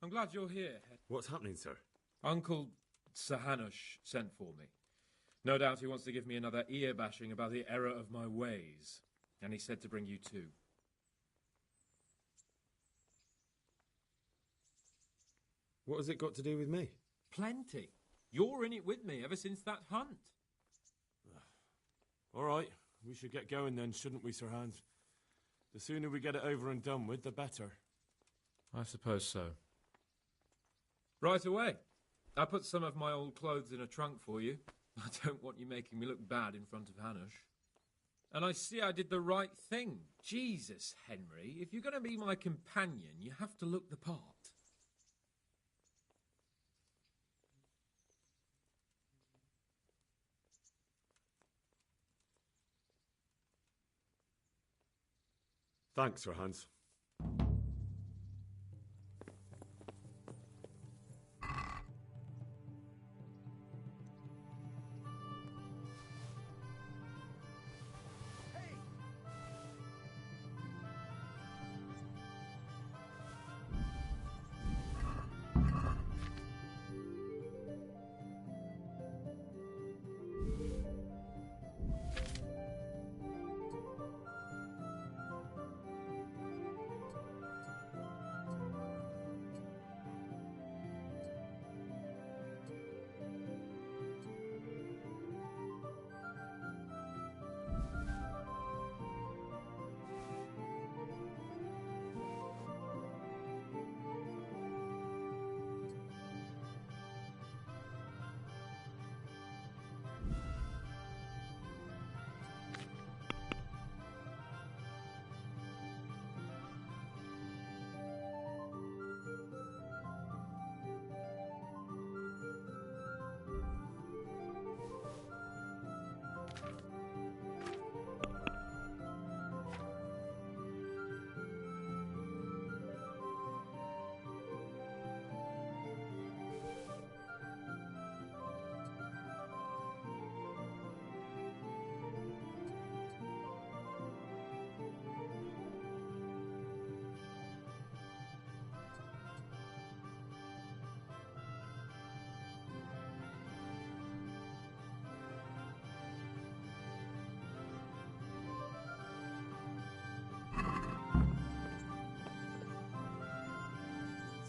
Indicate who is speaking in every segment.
Speaker 1: I'm glad you're here.
Speaker 2: What's happening, sir?
Speaker 1: Uncle Sir Hanush sent for me. No doubt he wants to give me another ear-bashing about the error of my ways. And he said to bring you too.
Speaker 2: What has it got to do with me?
Speaker 1: Plenty. You're in it with me ever since that hunt.
Speaker 2: All right, we should get going then, shouldn't we, Sir Hans? The sooner we get it over and done with, the better.
Speaker 1: I suppose so. Right away. I put some of my old clothes in a trunk for you. I don't want you making me look bad in front of Hanush. And I see I did the right thing. Jesus, Henry, if you're going to be my companion, you have to look the part.
Speaker 2: Thanks, Sir Hans.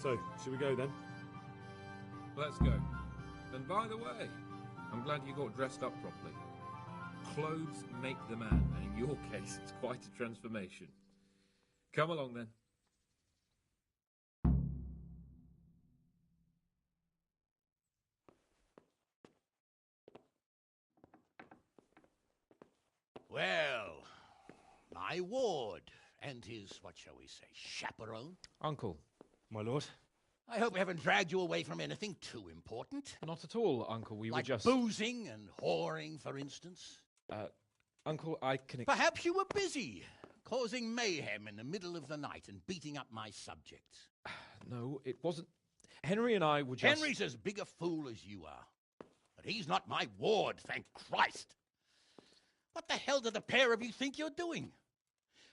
Speaker 2: So, should we go then?
Speaker 1: Let's go. And by the way, I'm glad you got dressed up properly. Clothes make the man, and in your case, it's quite a transformation. Come along then.
Speaker 3: Well, my ward and his, what shall we say, chaperone.
Speaker 1: Uncle.
Speaker 2: My lord?
Speaker 3: I hope we haven't dragged you away from anything too important.
Speaker 1: Not at all, Uncle. We
Speaker 3: like
Speaker 1: were just...
Speaker 3: boozing and whoring, for instance.
Speaker 1: Uncle, I can...
Speaker 3: Perhaps you were busy, causing mayhem in the middle of the night and beating up my subjects.
Speaker 1: No, it wasn't... Henry and I were just...
Speaker 3: Henry's as big a fool as you are. But he's not my ward, thank Christ. What the hell do the pair of you think you're doing?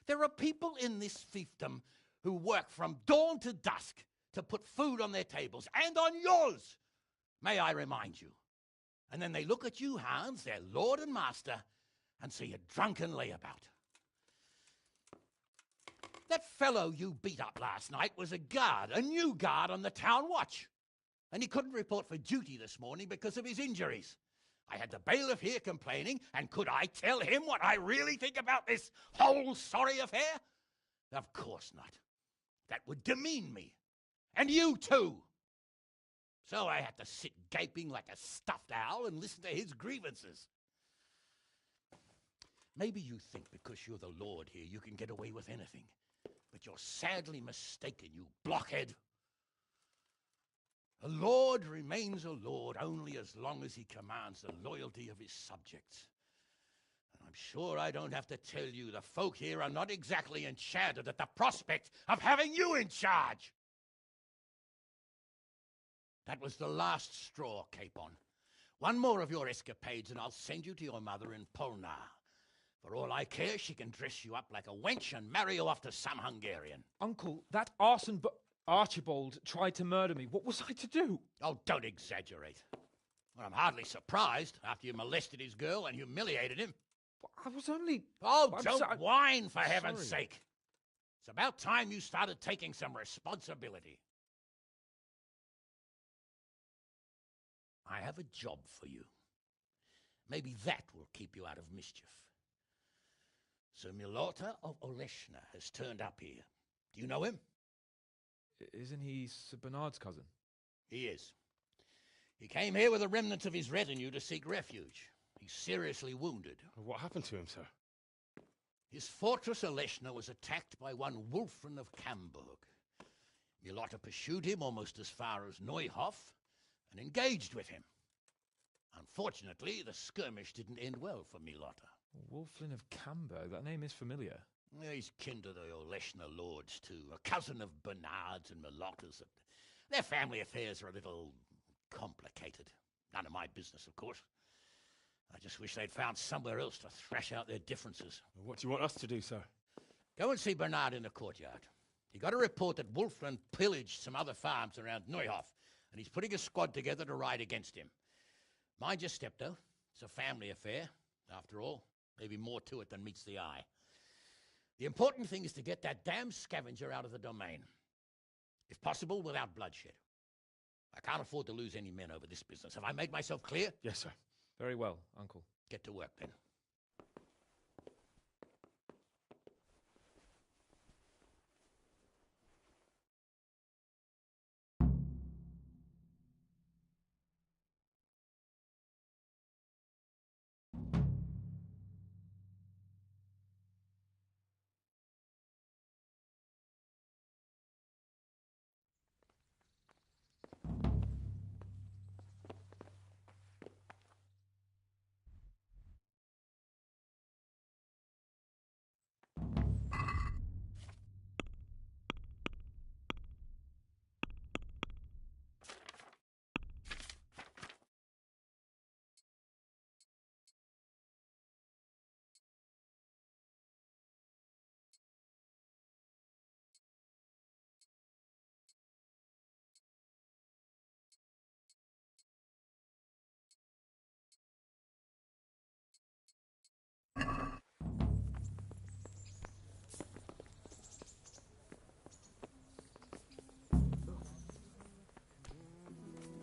Speaker 3: There are people in this fiefdom who work from dawn to dusk to put food on their tables, and on yours, may I remind you. And then they look at you, Hans, their lord and master, and see a drunken layabout. That fellow you beat up last night was a guard, a new guard on the town watch. And he couldn't report for duty this morning because of his injuries. I had the bailiff here complaining, and could I tell him what I really think about this whole sorry affair? Of course not. That would demean me. And you too. So I had to sit gaping like a stuffed owl and listen to his grievances. Maybe you think because you're the lord here you can get away with anything. But you're sadly mistaken, you blockhead. A lord remains a lord only as long as he commands the loyalty of his subjects. And I'm sure I don't have to tell you the folk here are not exactly enchanted at the prospect of having you in charge. That was the last straw, Capon. One more of your escapades and I'll send you to your mother in Polnar. For all I care, she can dress you up like a wench and marry you off to some Hungarian.
Speaker 1: Uncle, that arson Archibald tried to murder me. What was I to do?
Speaker 3: Oh, don't exaggerate. Well, I'm hardly surprised after you molested his girl and humiliated him.
Speaker 1: I was only...
Speaker 3: Oh, don't whine, for heaven's
Speaker 1: sorry.
Speaker 3: sake. It's about time you started taking some responsibility. I have a job for you. Maybe that will keep you out of mischief. Sir Milota of Oleshna has turned up here. Do you know him?
Speaker 1: Isn't he Sir Bernard's cousin?
Speaker 3: He is. He came here with the remnants of his retinue to seek refuge. He's seriously wounded.
Speaker 2: What happened to him, sir?
Speaker 3: His fortress Oleshna was attacked by one Wulfrin of Camburg. Milota pursued him almost as far as Neuhof and engaged with him. Unfortunately, the skirmish didn't end well for Milota.
Speaker 1: Wulflin of Cambo, that name is familiar.
Speaker 3: He's kin to the Oleshna lords, too, a cousin of Bernard's and Milota's. Their family affairs are a little complicated. None of my business, of course. I just wish they'd found somewhere else to thrash out their differences.
Speaker 2: What do you want us to do, sir?
Speaker 3: Go and see Bernard in the courtyard. He got a report that Wulfrin pillaged some other farms around Neuhof, and he's putting a squad together to ride against him. Mind your step, though. It's a family affair. After all, maybe more to it than meets the eye. The important thing is to get that damn scavenger out of the domain. If possible, without bloodshed. I can't afford to lose any men over this business. Have I made myself clear?
Speaker 2: Yes, sir.
Speaker 1: Very well, Uncle.
Speaker 3: Get to work, then.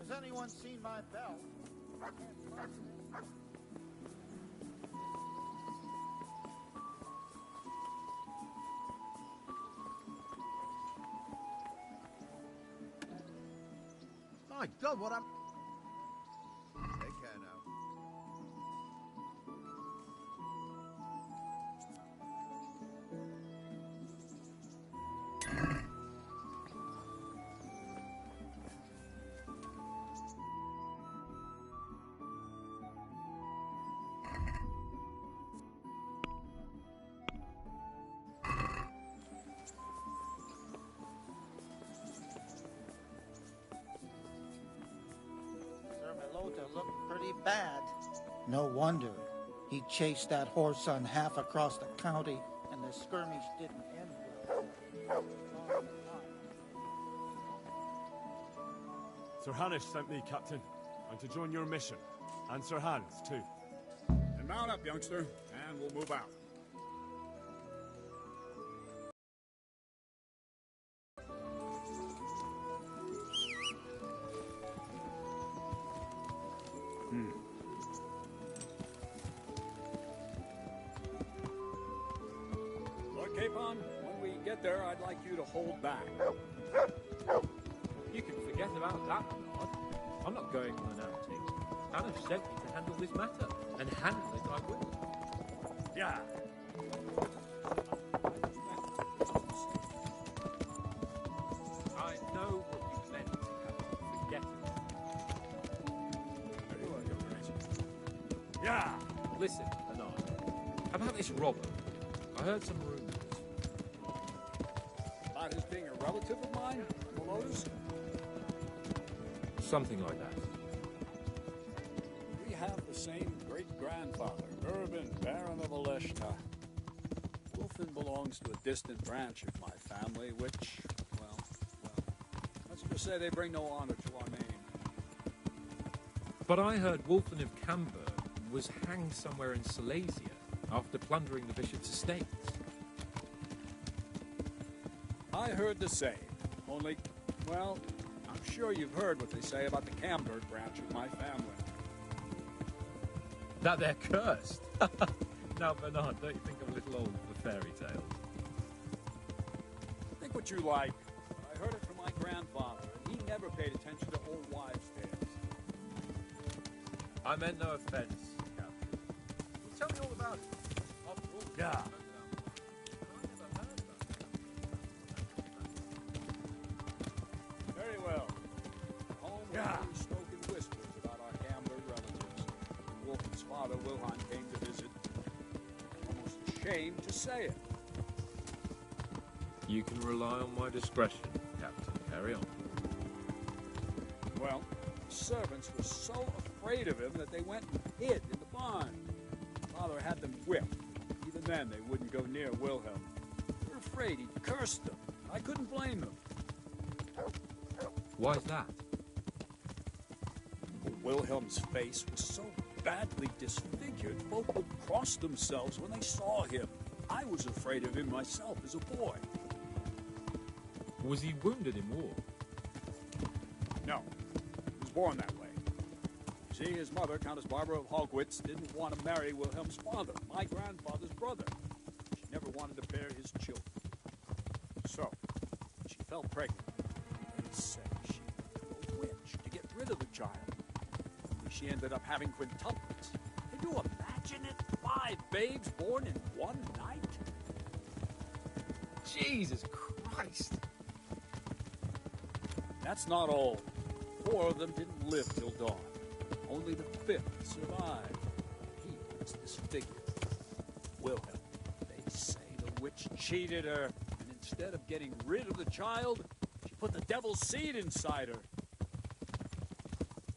Speaker 4: Has anyone seen my belt? My God, what I'm... Take care now.
Speaker 5: know to look pretty bad. No wonder. He chased that whoreson half across the county, and the skirmish didn't end well.
Speaker 2: Sir Hanush sent me, Captain. I'm to join your mission. And Sir Hans, too.
Speaker 6: And mount up, youngster, and we'll move out. Lord Capon, when we get there, I'd like you to hold back.
Speaker 1: You can forget about that, Bernard. I'm not going on an outing. Hanush sent me to handle this matter, and handle it I will.
Speaker 6: Yeah.
Speaker 1: I know what you meant, Captain. Forget it.
Speaker 6: Yeah.
Speaker 1: Listen, Bernard. About this robber, I heard some rumors.
Speaker 6: About his being a relative of mine, Melodus?
Speaker 1: Something like that.
Speaker 6: We have the same great-grandfather, Urban, Baron of Aleshta. Wolfen belongs to a distant branch of my family, which, well, let's just say they bring no honor to our name.
Speaker 1: But I heard Wolfen of Camberg was hanged somewhere in Silesia after plundering the bishop's estates.
Speaker 6: I heard the same, only, well, I'm sure you've heard what they say about the Camberg branch of my family.
Speaker 1: That they're cursed. Now, Bernard, don't you think I'm a little old for fairy tales?
Speaker 6: Think what you like. I heard it from my grandfather, and he never paid attention to old wives' tales.
Speaker 1: I meant no offense, Captain. Tell me all about it. After all,
Speaker 6: Yeah. Very well. Home where we spoke in whispers about our Camberg relatives. When Wolfen's father, Wilhelm, came to visit. Almost ashamed to say it.
Speaker 1: You can rely on my discretion, Captain. Carry on.
Speaker 6: Well, the servants were so afraid of him that they went and hid in the barn. Father had them whipped. Even then, they wouldn't go near Wilhelm. They were afraid he'd curse them. I couldn't blame them.
Speaker 1: Why's that?
Speaker 6: Wilhelm's face was so badly disfigured, folk would cross themselves when they saw him. I was afraid of him myself as a boy.
Speaker 1: Was he wounded in war?
Speaker 6: No, he was born that way. See, his mother, Countess Barbara of Hogwitz, didn't want to marry Wilhelm's father, my grandfather's brother. She never wanted to bear his children. So, she fell pregnant. They said she was a witch to get rid of the child. Only she ended up having quintuplets. Can you imagine it? 5 babes born in one night?
Speaker 1: Jesus Christ!
Speaker 6: That's not all. 4 of them didn't live till dawn. Only the 5th survived. He was disfigured. Wilhelm, they say the witch cheated her, and instead of getting rid of the child, she put the devil's seed inside her.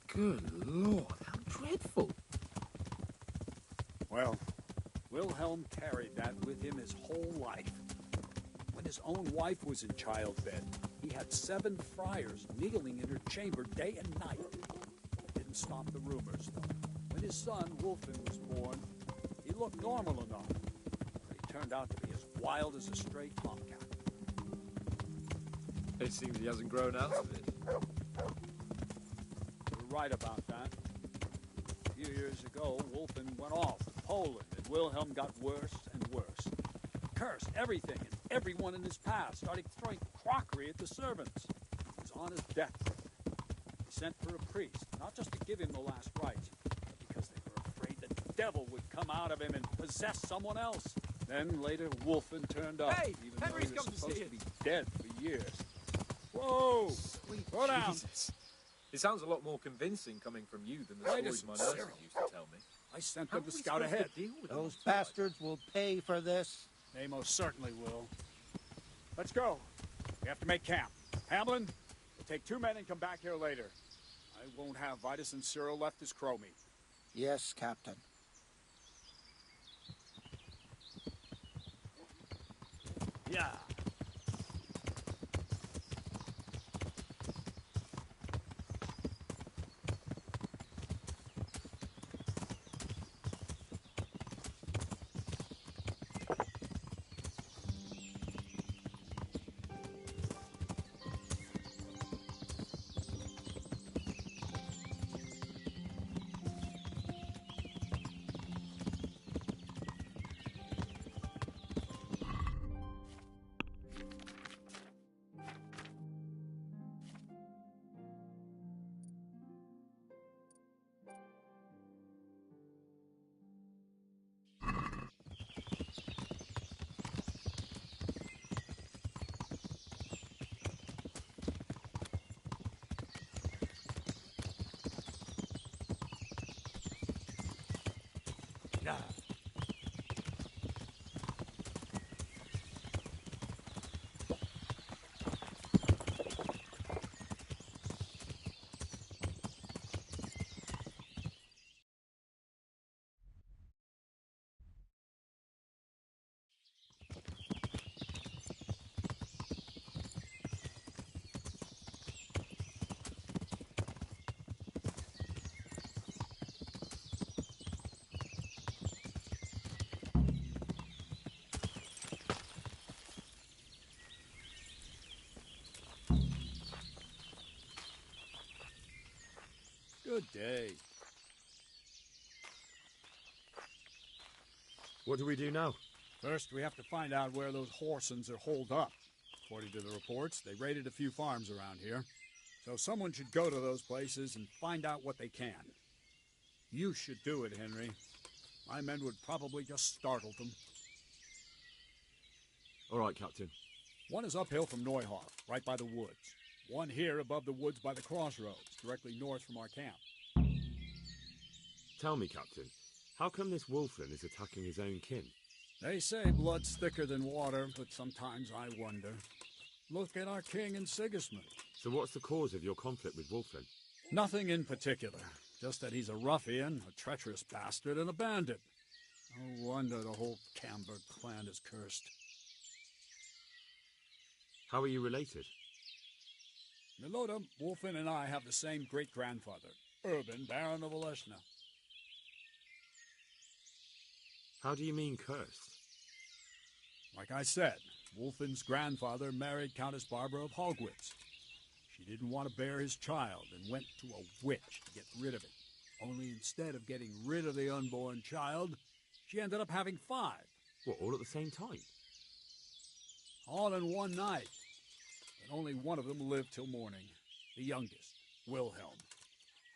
Speaker 1: Good Lord, how dreadful!
Speaker 6: Well, Wilhelm carried that with him his whole life. When his own wife was in childbed, he had 7 friars kneeling in her chamber day and night. Didn't stop the rumors, though. When his son, Wolfen, was born, he looked normal enough, but he turned out to be as wild as a stray tomcat.
Speaker 1: It seems he hasn't grown out of it.
Speaker 6: You're right about that. A few years ago, Wolfen went off to Poland, and Wilhelm got worse and worse. Cursed everything and everyone in his path, started throwing crockery at the servants. He was on his deathbed. He sent for a priest, not just to give him the last rites, but because they were afraid the devil would come out of him and possess someone else. Then later, Wolfen turned up,
Speaker 1: Hey,
Speaker 6: even
Speaker 1: Henry's
Speaker 6: though he
Speaker 1: come
Speaker 6: was
Speaker 1: to
Speaker 6: supposed
Speaker 1: see
Speaker 6: to
Speaker 1: us.
Speaker 6: be dead for years. Whoa!
Speaker 1: Sweet
Speaker 6: Go down.
Speaker 1: Jesus. It sounds a lot more convincing coming from you than the
Speaker 6: Right,
Speaker 1: stories my
Speaker 6: it's
Speaker 1: nurses
Speaker 6: serious.
Speaker 1: used to tell me.
Speaker 6: I sent
Speaker 1: How
Speaker 6: them
Speaker 1: are
Speaker 6: to
Speaker 1: we
Speaker 6: scout
Speaker 1: supposed
Speaker 6: ahead.
Speaker 1: to deal with
Speaker 5: Those
Speaker 1: them?
Speaker 5: bastards will pay for this.
Speaker 6: They most certainly will. Let's go. We have to make camp. Hamlin, we'll take 2 men and come back here later. I won't have Vitus and Cyril left as crow meat.
Speaker 5: Yes, Captain.
Speaker 6: Yeah.
Speaker 2: Yeah.
Speaker 6: Good day.
Speaker 2: What do we do now?
Speaker 6: First, we have to find out where those Horsons are holed up. According to the reports, they raided a few farms around here. So someone should go to those places and find out what they can. You should do it, Henry. My men would probably just startle them.
Speaker 2: All right, Captain.
Speaker 6: One is uphill from Neuhoff, right by the woods. One here above the woods by the crossroads, directly north from our camp.
Speaker 2: Tell me, Captain, how come this Wolflin is attacking his own kin?
Speaker 6: They say blood's thicker than water, but sometimes I wonder. Look at our king and Sigismund.
Speaker 2: So what's the cause of your conflict with Wolflin?
Speaker 6: Nothing in particular. Just that he's a ruffian, a treacherous bastard, and a bandit. No wonder the whole Camber clan is cursed.
Speaker 2: How are you related?
Speaker 6: Milota, Wolfin, and I have the same great-grandfather, Urban, Baron of Oleshna.
Speaker 2: How do you mean cursed?
Speaker 6: Like I said, Wolfin's grandfather married Countess Barbara of Hogwitz. She didn't want to bear his child and went to a witch to get rid of it. Only instead of getting rid of the unborn child, she ended up having 5.
Speaker 2: What, all at the same time?
Speaker 6: All in one night. But only one of them lived till morning. The youngest, Wilhelm.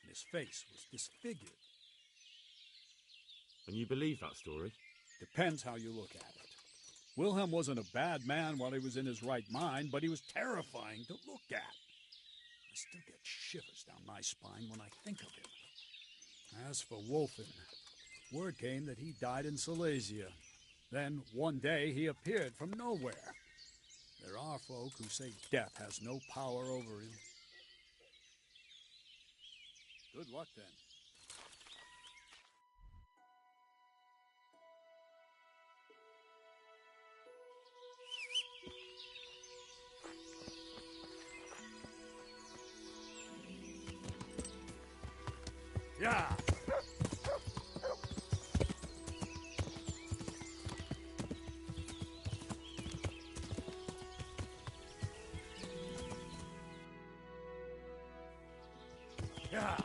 Speaker 6: And his face was disfigured.
Speaker 2: And you believe that story?
Speaker 6: Depends how you look at it. Wilhelm wasn't a bad man while he was in his right mind, but he was terrifying to look at. I still get shivers down my spine when I think of him. As for Wolfen, word came that he died in Silesia. Then, one day, he appeared from nowhere. There are folk who say death has no power over him. Good luck, then.
Speaker 2: Yeah! Yeah!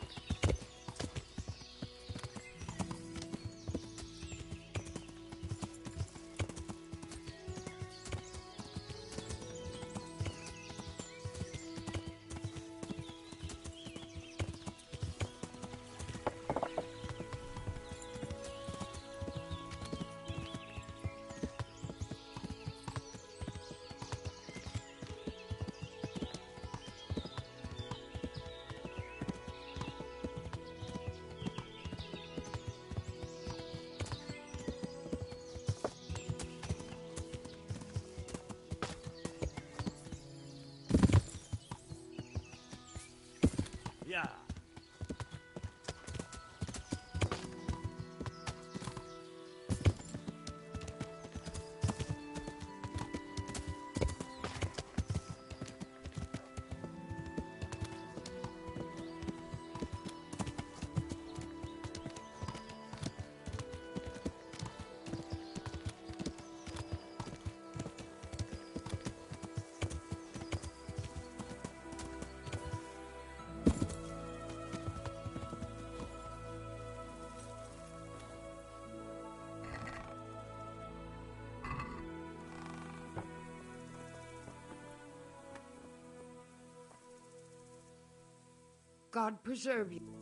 Speaker 7: God preserve you.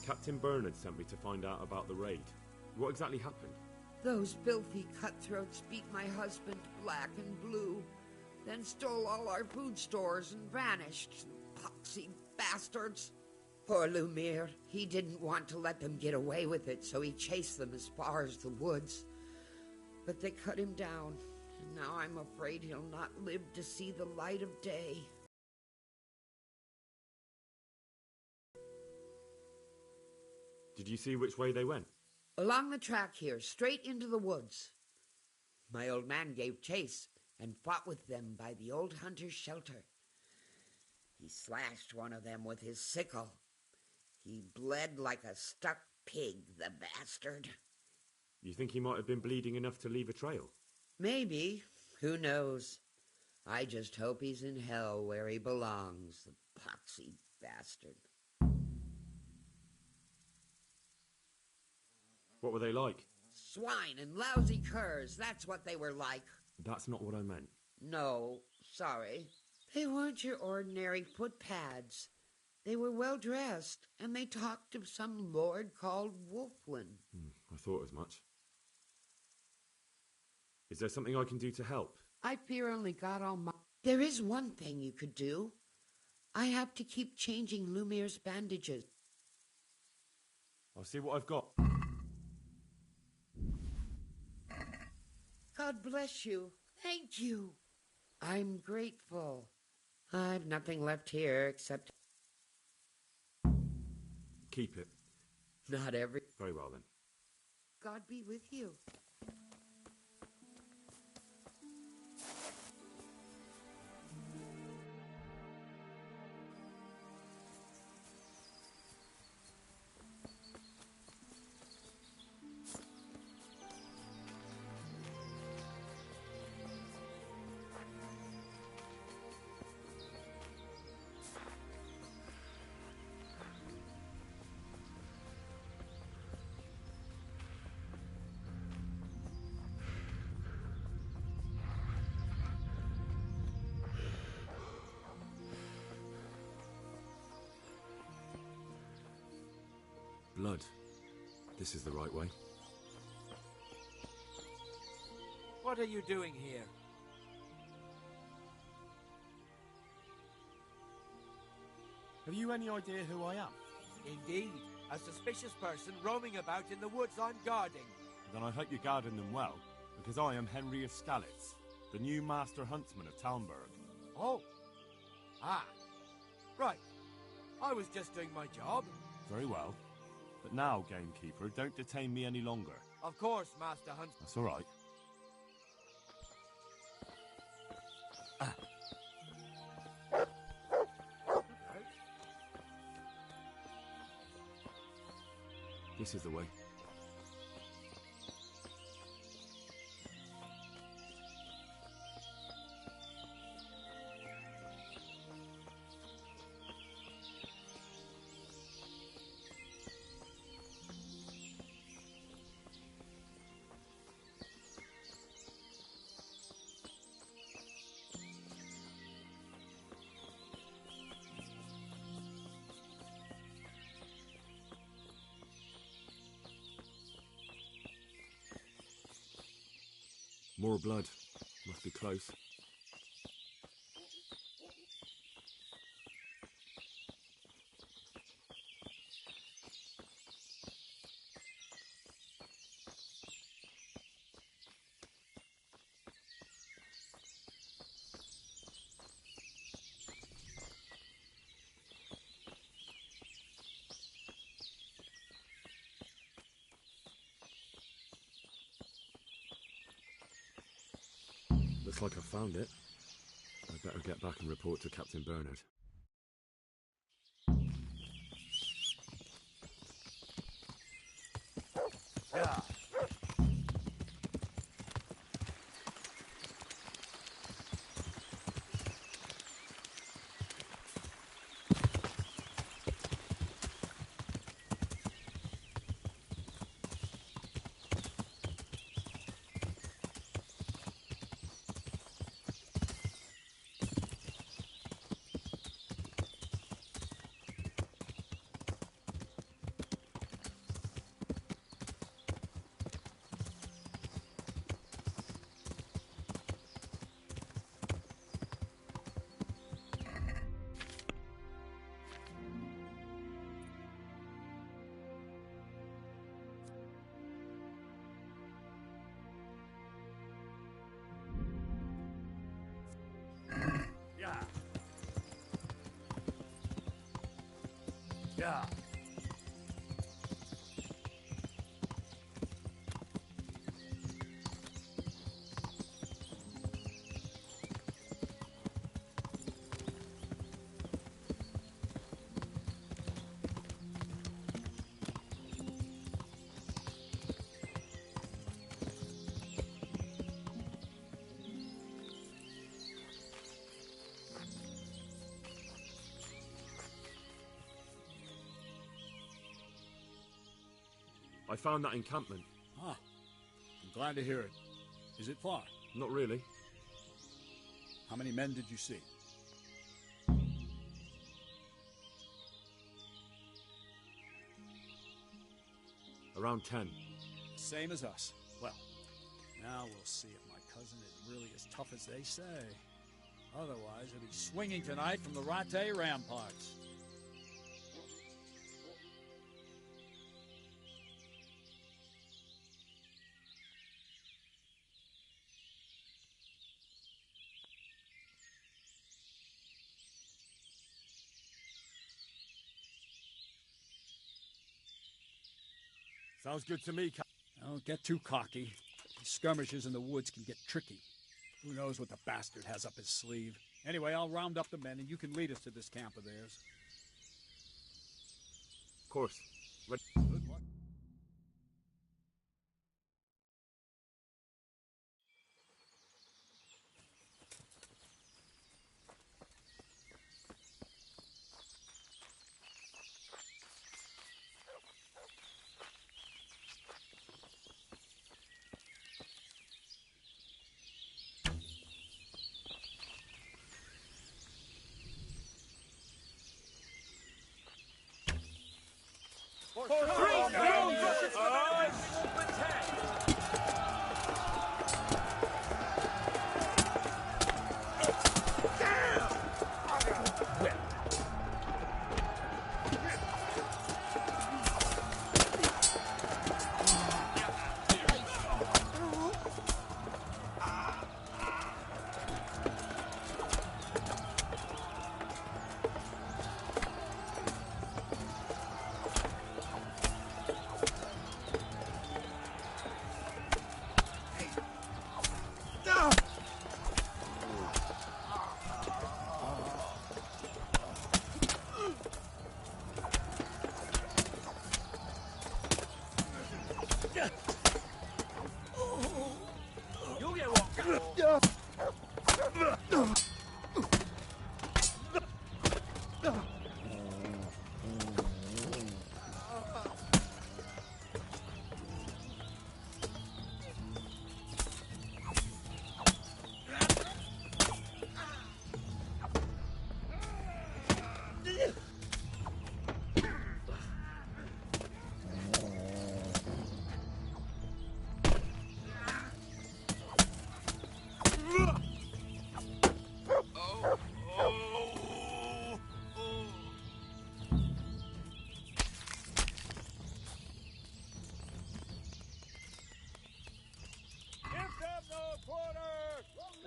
Speaker 2: Captain Bernard sent me to find out about the raid. What exactly happened?
Speaker 7: Those filthy cutthroats beat my husband black and blue, then stole all our food stores and vanished. Poxy bastards. Poor Lumiere. He didn't want to let them get away with it, so he chased them as far as the woods. But they cut him down, and now I'm afraid he'll not live to see the light of day.
Speaker 2: Did you see which way they went?
Speaker 7: Along the track here, straight into the woods. My old man gave chase and fought with them by the old hunter's shelter. He slashed one of them with his sickle. He bled like a stuck pig, the bastard.
Speaker 2: You think he might have been bleeding enough to leave a trail?
Speaker 7: Maybe. Who knows? I just hope he's in hell where he belongs, the poxy bastard.
Speaker 2: What were they like?
Speaker 7: Swine and lousy curs, that's what they were like.
Speaker 2: That's not what I meant.
Speaker 7: No, sorry. They weren't your ordinary footpads. They were well dressed, and they talked of some lord called Wolflin.
Speaker 2: I thought as much. Is there something I can do to help?
Speaker 7: I fear only God Almighty. There is one thing you could do. I have to keep changing Lumiere's bandages.
Speaker 2: I'll see what I've got.
Speaker 7: God bless you. Thank you. I'm grateful. I've nothing left here except...
Speaker 2: Keep it.
Speaker 7: Not every...
Speaker 2: Very well then.
Speaker 7: God be with you.
Speaker 2: Blood. This is the right way.
Speaker 8: What are you doing here?
Speaker 6: Have you any idea who I am?
Speaker 8: Indeed, a suspicious person roaming about in the woods on guarding.
Speaker 2: Then I hope you're guarding them well, because I am Henry of Skalitz, the new Master Huntsman of Talmberg.
Speaker 8: Oh. Ah. Right. I was just doing my job.
Speaker 2: Very well. But now, Gamekeeper, don't detain me any longer.
Speaker 8: Of course, Master Huntsman.
Speaker 2: That's all right. This is the way. More blood. Must be close. Looks like I found it. I better get back and report to Captain Bernard.
Speaker 8: Yeah.
Speaker 2: I found that encampment.
Speaker 6: Ah, I'm glad to hear it. Is it far?
Speaker 2: Not really.
Speaker 6: How many men did you see?
Speaker 2: Around 10.
Speaker 6: Same as us. Well, now we'll see if my cousin is really as tough as they say. Otherwise, he'll be swinging tonight from the Rattay ramparts.
Speaker 2: Sounds good to me,
Speaker 6: Don't get too cocky. These skirmishes in the woods can get tricky. Who knows what the bastard has up his sleeve. Anyway, I'll round up the men and you can lead us to this camp of theirs.
Speaker 2: Of course.
Speaker 6: Good luck.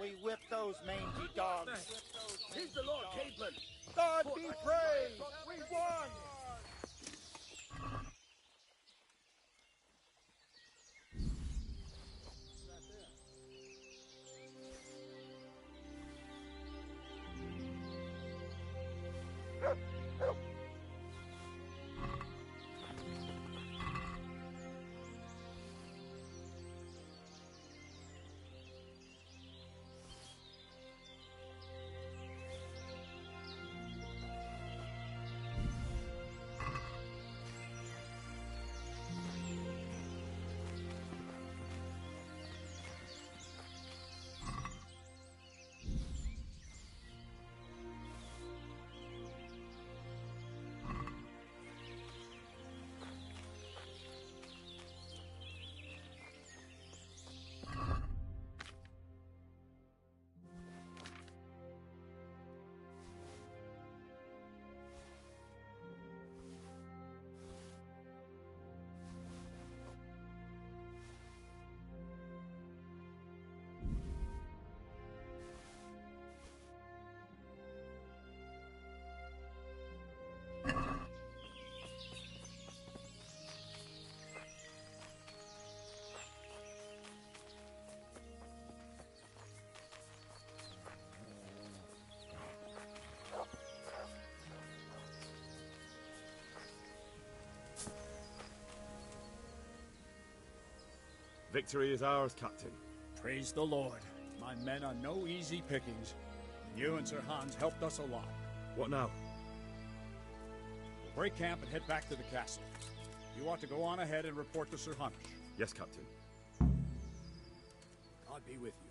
Speaker 5: We whip those mangy dogs.
Speaker 8: Tis the Lord Caitlin.
Speaker 5: God be praised! We won!
Speaker 2: Victory is ours, Captain.
Speaker 6: Praise the Lord. My men are no easy pickings. You and Sir Hans helped us a lot.
Speaker 2: What now?
Speaker 6: We'll break camp and head back to the castle. You ought to go on ahead and report to Sir Hunnish.
Speaker 2: Yes, Captain.
Speaker 6: God be with you.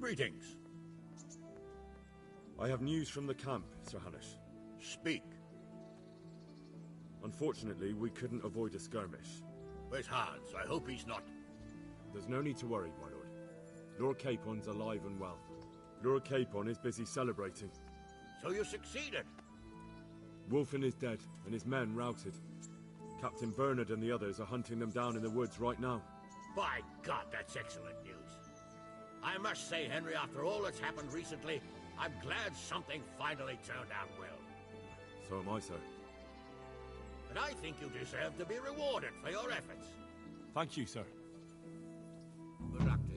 Speaker 4: Greetings.
Speaker 2: I have news from the camp, Sir Hanush.
Speaker 4: Speak.
Speaker 2: Unfortunately, we couldn't avoid a skirmish.
Speaker 4: Where's Hans? I hope he's not...
Speaker 2: There's no need to worry, my lord. Lord Capon's alive and well. Lord Capon is busy celebrating.
Speaker 4: So you succeeded?
Speaker 2: Wulfin is dead, and his men routed. Captain Bernard and the others are hunting them down in the woods right now.
Speaker 4: By God, that's excellent news. I must say, Henry, after all that's happened recently, I'm glad something finally turned out well.
Speaker 2: So am I, sir.
Speaker 4: And I think you deserve to be rewarded for your efforts.
Speaker 2: Thank you, sir.
Speaker 4: Good luck to you.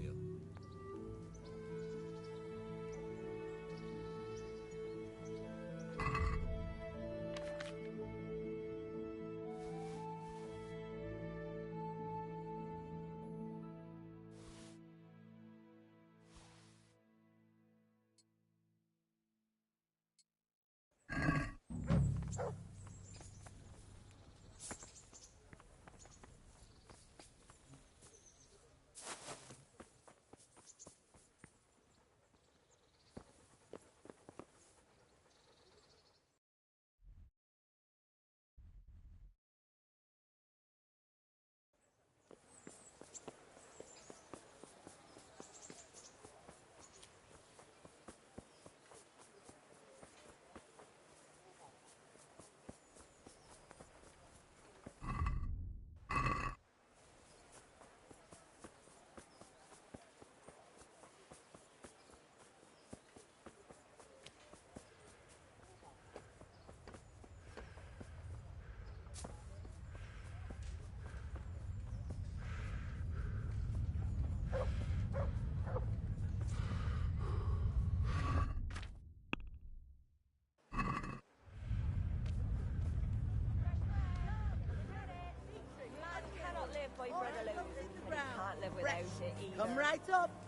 Speaker 9: right up.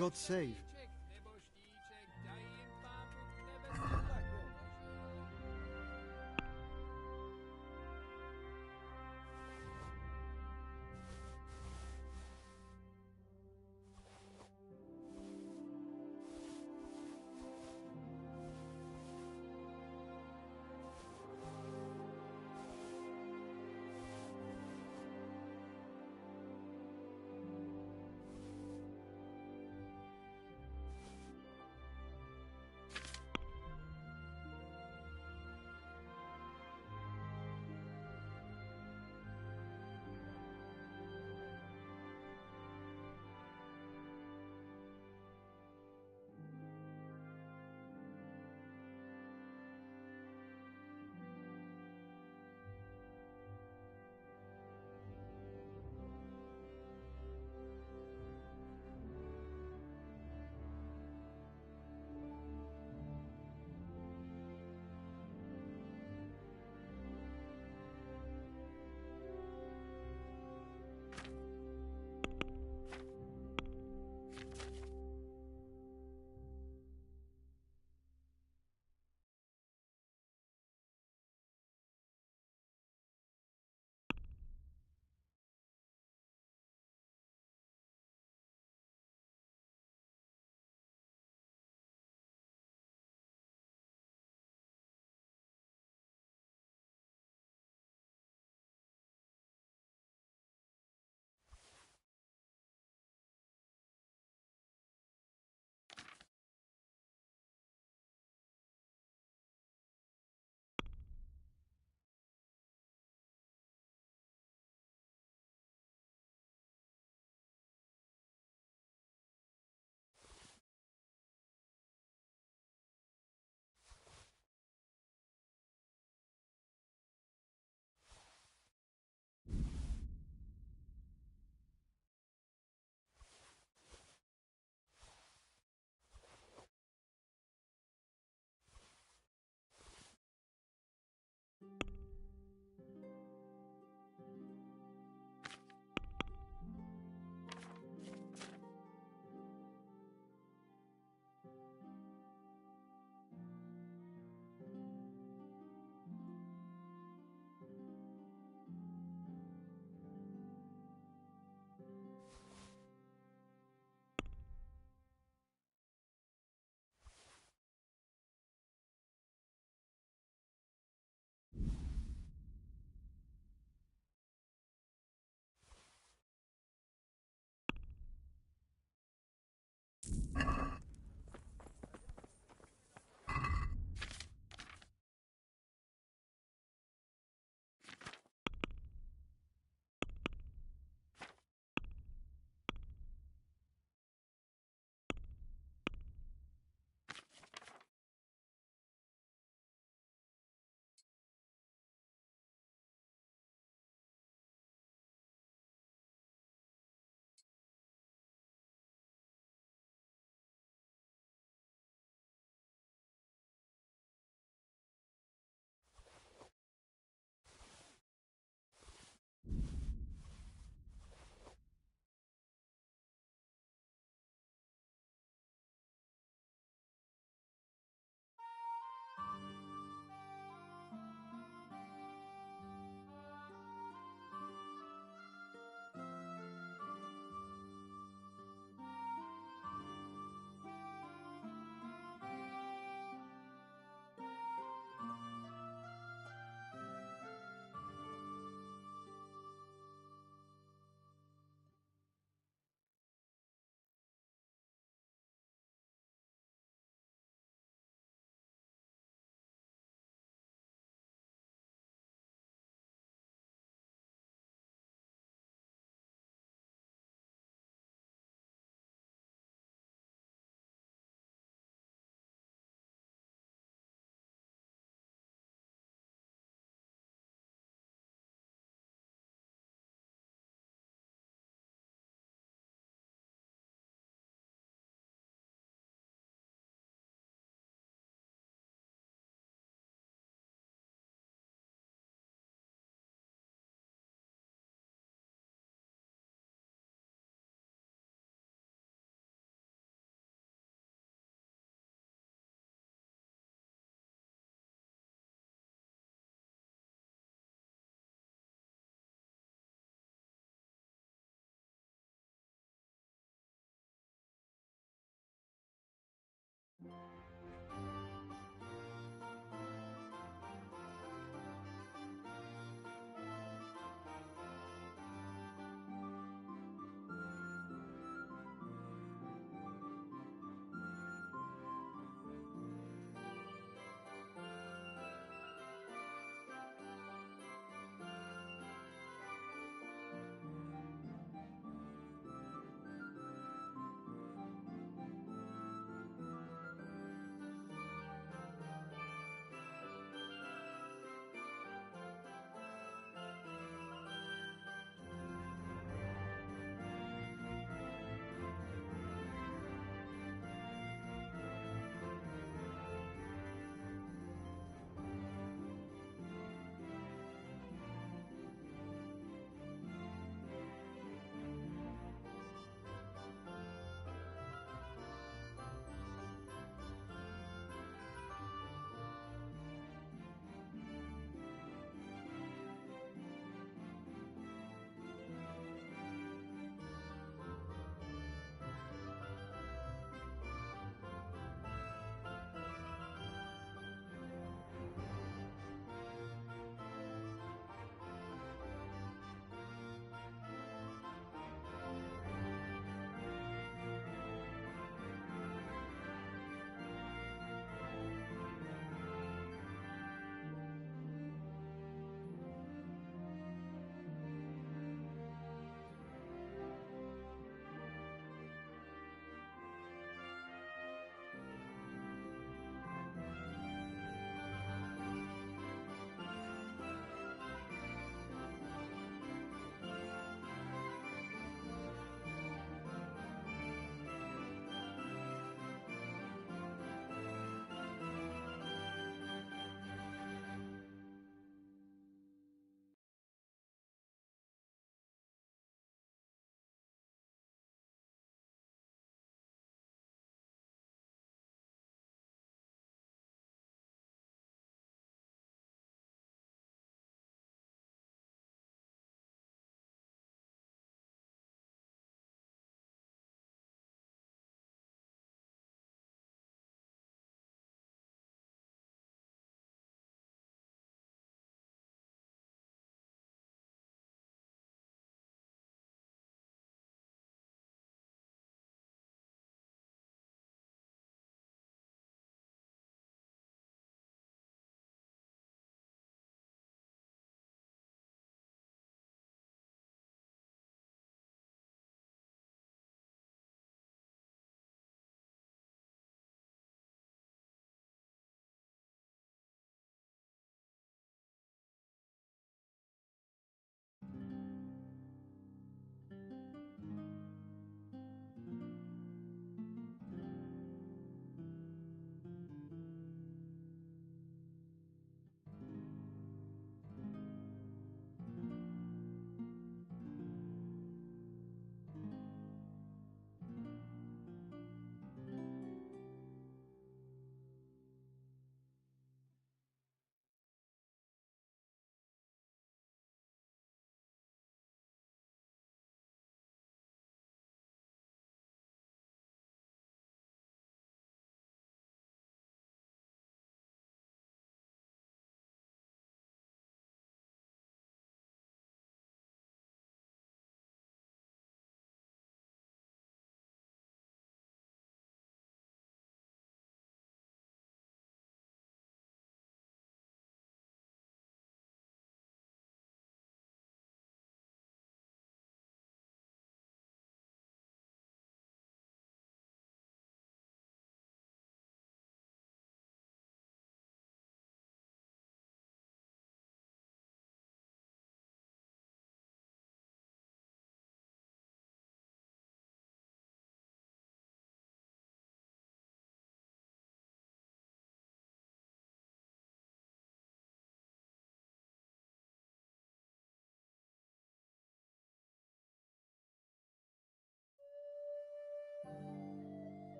Speaker 10: God save.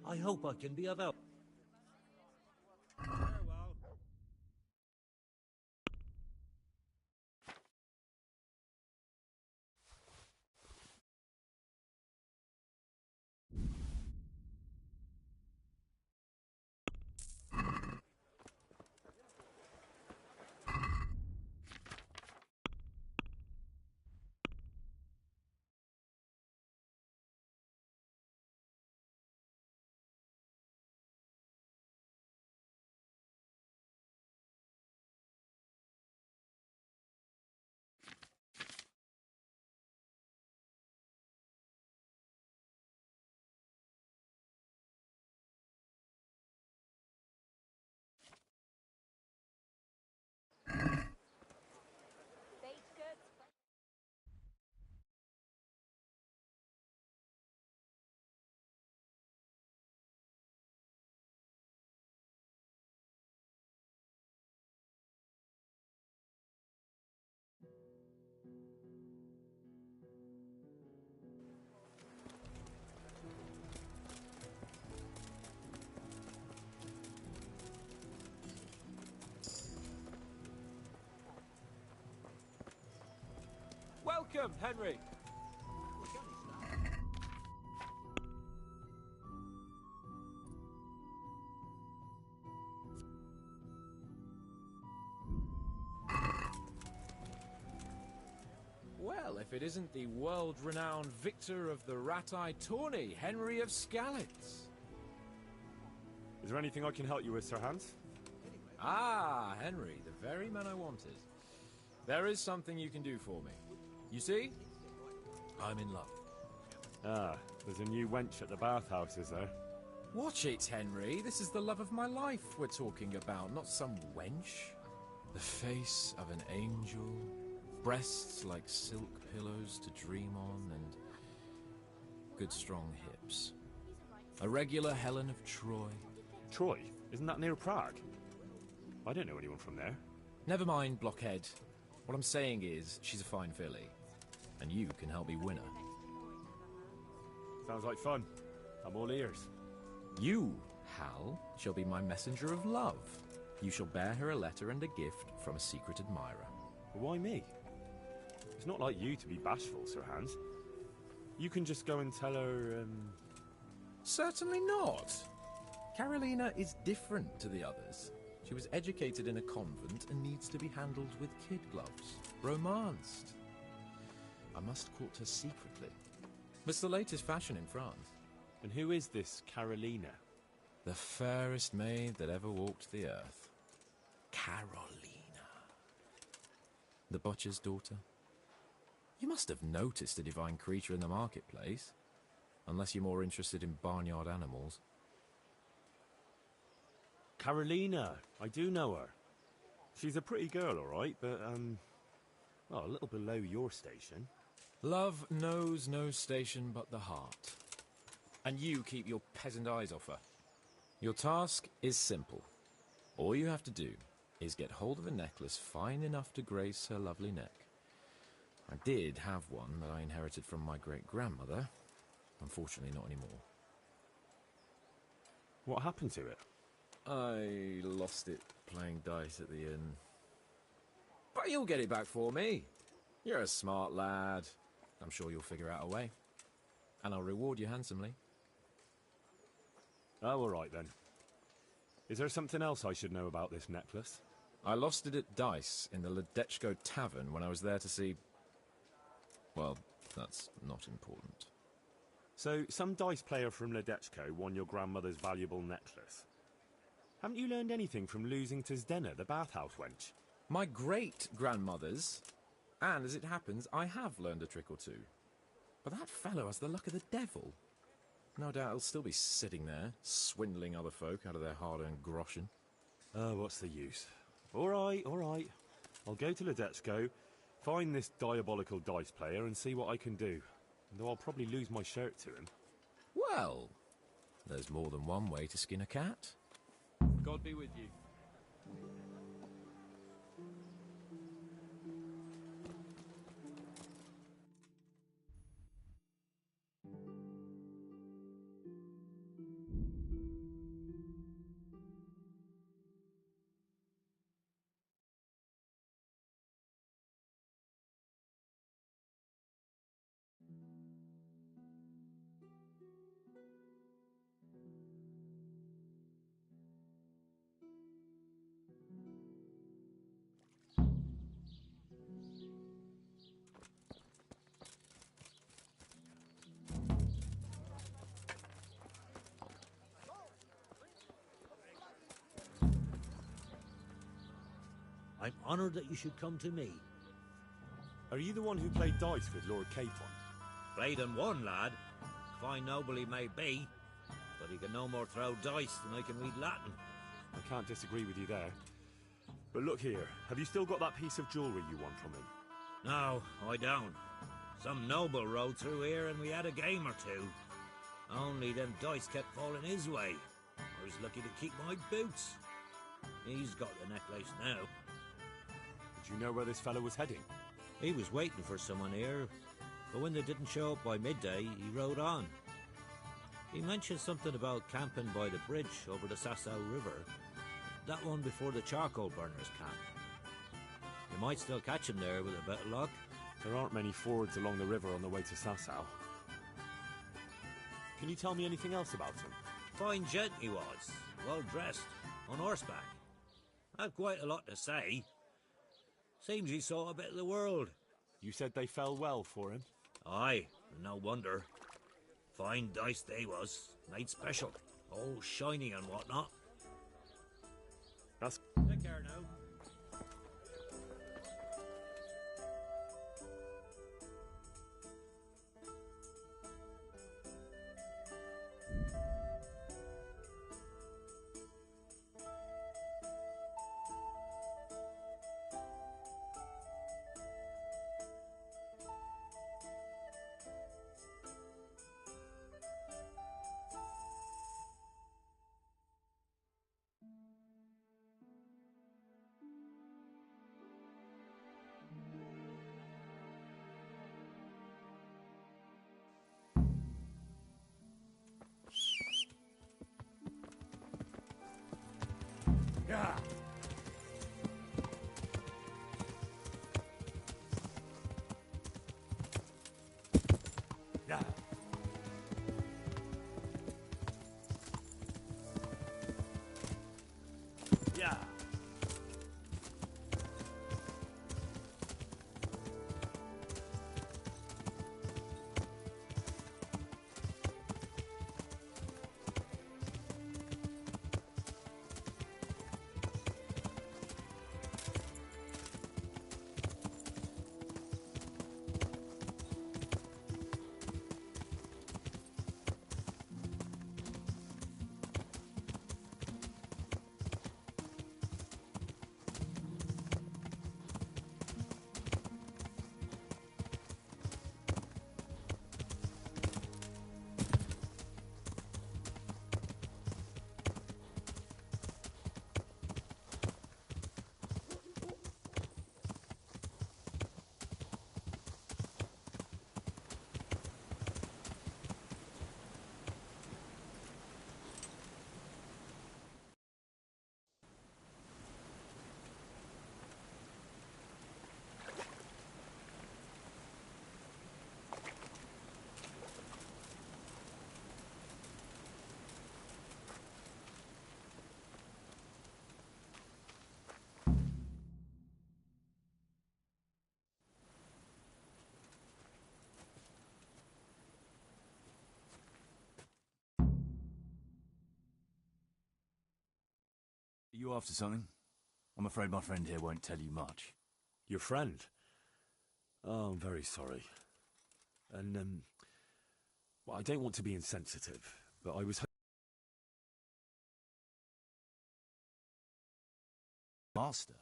Speaker 9: I hope I can be of help.
Speaker 1: Welcome, Henry. Well, if it isn't the world-renowned victor of the Rat-Eye Tourney, Henry of Skalitz.
Speaker 2: Is there anything I can help you with, Sir Hans?
Speaker 1: Ah, Henry, the very man I wanted. There is something you can do for me. You see? I'm in love.
Speaker 2: Ah, there's a new wench at the bathhouse, is there?
Speaker 1: Watch it, Henry. This is the love of my life we're talking about, not some wench. The face of an angel, breasts like silk pillows to dream on, and good strong hips. A regular Helen of Troy.
Speaker 2: Troy? Isn't that near Prague? I don't know anyone from there.
Speaker 1: Never mind, blockhead. What I'm saying is, she's a fine filly, and you can help me win her.
Speaker 2: Sounds like fun. I'm all ears.
Speaker 1: You, Hal, shall be my messenger of love. You shall bear her a letter and a gift from a secret admirer.
Speaker 2: Why me? It's not like you to be bashful, Sir Hans. You can just go and tell her,
Speaker 1: Certainly not. Carolina is different to the others. She was educated in a convent and needs to be handled with kid gloves. Romanced. I must court her secretly. It's the latest fashion in France.
Speaker 2: And who is this Carolina?
Speaker 1: The fairest maid that ever walked the earth. Carolina. The butcher's daughter. You must have noticed a divine creature in the marketplace. Unless you're more interested in barnyard animals.
Speaker 2: Carolina. I do know her. She's a pretty girl, all right, but, well, a little below your station.
Speaker 1: Love knows no station but the heart. And you keep your peasant eyes off her. Your task is simple. All you have to do is get hold of a necklace fine enough to grace her lovely neck. I did have one that I inherited from my great-grandmother. Unfortunately, not anymore.
Speaker 2: What happened to it?
Speaker 1: I lost it playing dice at the inn. But you'll get it back for me. You're a smart lad. I'm sure you'll figure out a way. And I'll reward you handsomely.
Speaker 2: Oh, all right then. Is there something else I should know about this necklace?
Speaker 1: I lost it at dice in the Ledechko Tavern when I was there to see... Well, that's not important.
Speaker 2: So, some dice player from Ledechko won your grandmother's valuable necklace. Haven't you learned anything from losing to Zdena, the bathhouse wench?
Speaker 1: My great-grandmother's. And, as it happens, I have learned a trick or two. But that fellow has the luck of the devil. No doubt he'll still be sitting there, swindling other folk out of their hard-earned groschen.
Speaker 2: Oh, what's the use? All right, all right. I'll go to Ledechko, find this diabolical dice player, and see what I can do. Though I'll probably lose my shirt to him.
Speaker 1: Well, there's more than one way to skin a cat. God be with you.
Speaker 9: I'm honoured that you should come to me.
Speaker 2: Are you the one who played dice with Lord Capon?
Speaker 9: Played and won, lad. Fine noble he may be, but he can no more throw dice than I can read Latin.
Speaker 2: I can't disagree with you there. But look here, have you still got that piece of jewellery you won from him?
Speaker 9: No, I don't. Some noble rode through here and we had a game or two. Only them dice kept falling his way. I was lucky to keep my boots. He's got the necklace now.
Speaker 2: Did you know where this fellow was heading?
Speaker 9: He was waiting for someone here, but when they didn't show up by midday, he rode on. He mentioned something about camping by the bridge over the Sasau River. That one before the charcoal burners camp. You might still catch him there with a bit of luck.
Speaker 2: There aren't many fords along the river on the way to Sasau. Can you tell me anything else about him?
Speaker 9: Fine gent he was, well dressed, on horseback. Had quite a lot to say. Seems he saw a bit of the world.
Speaker 2: You said they fell well for him?
Speaker 9: Aye, no wonder. Fine dice they was, made special, all shiny and whatnot.
Speaker 2: That's...
Speaker 9: Take care now.
Speaker 6: Yeah. Yeah. Yeah.
Speaker 11: Are you after something? I'm afraid my friend here won't tell you much.
Speaker 2: Your friend? Oh, I'm very sorry. And, well, I don't want to be insensitive, but I was...
Speaker 11: Master?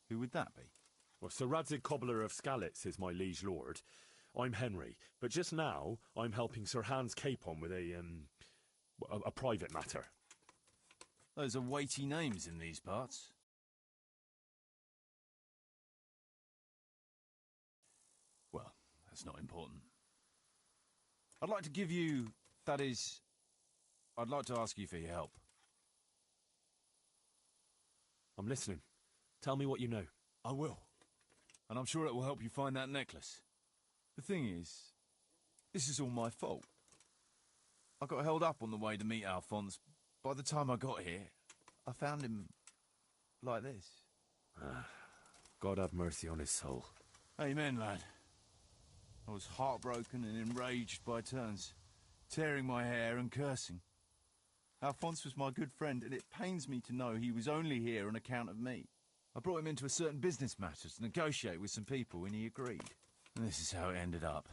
Speaker 11: Who would that be?
Speaker 2: Well, Sir Radzig Cobbler of Skalitz is my liege lord. I'm Henry, but just now I'm helping Sir Hans Capon with a private matter.
Speaker 11: Those are weighty names in these parts. Well, that's not important. I'd like to give you... that is... I'd like to ask you for your help.
Speaker 2: I'm listening. Tell me what you know.
Speaker 11: I will. And I'm sure it will help you find that necklace. The thing is, this is all my fault. I got held up on the way to meet Alphonse. By the time I got here, I found him like this.
Speaker 2: God have mercy on his soul.
Speaker 11: Amen, lad. I was heartbroken and enraged by turns, tearing my hair and cursing. Alphonse was my good friend, and it pains me to know he was only here on account of me. I brought him into a certain business matter to negotiate with some people, and he agreed. And this is how it ended up.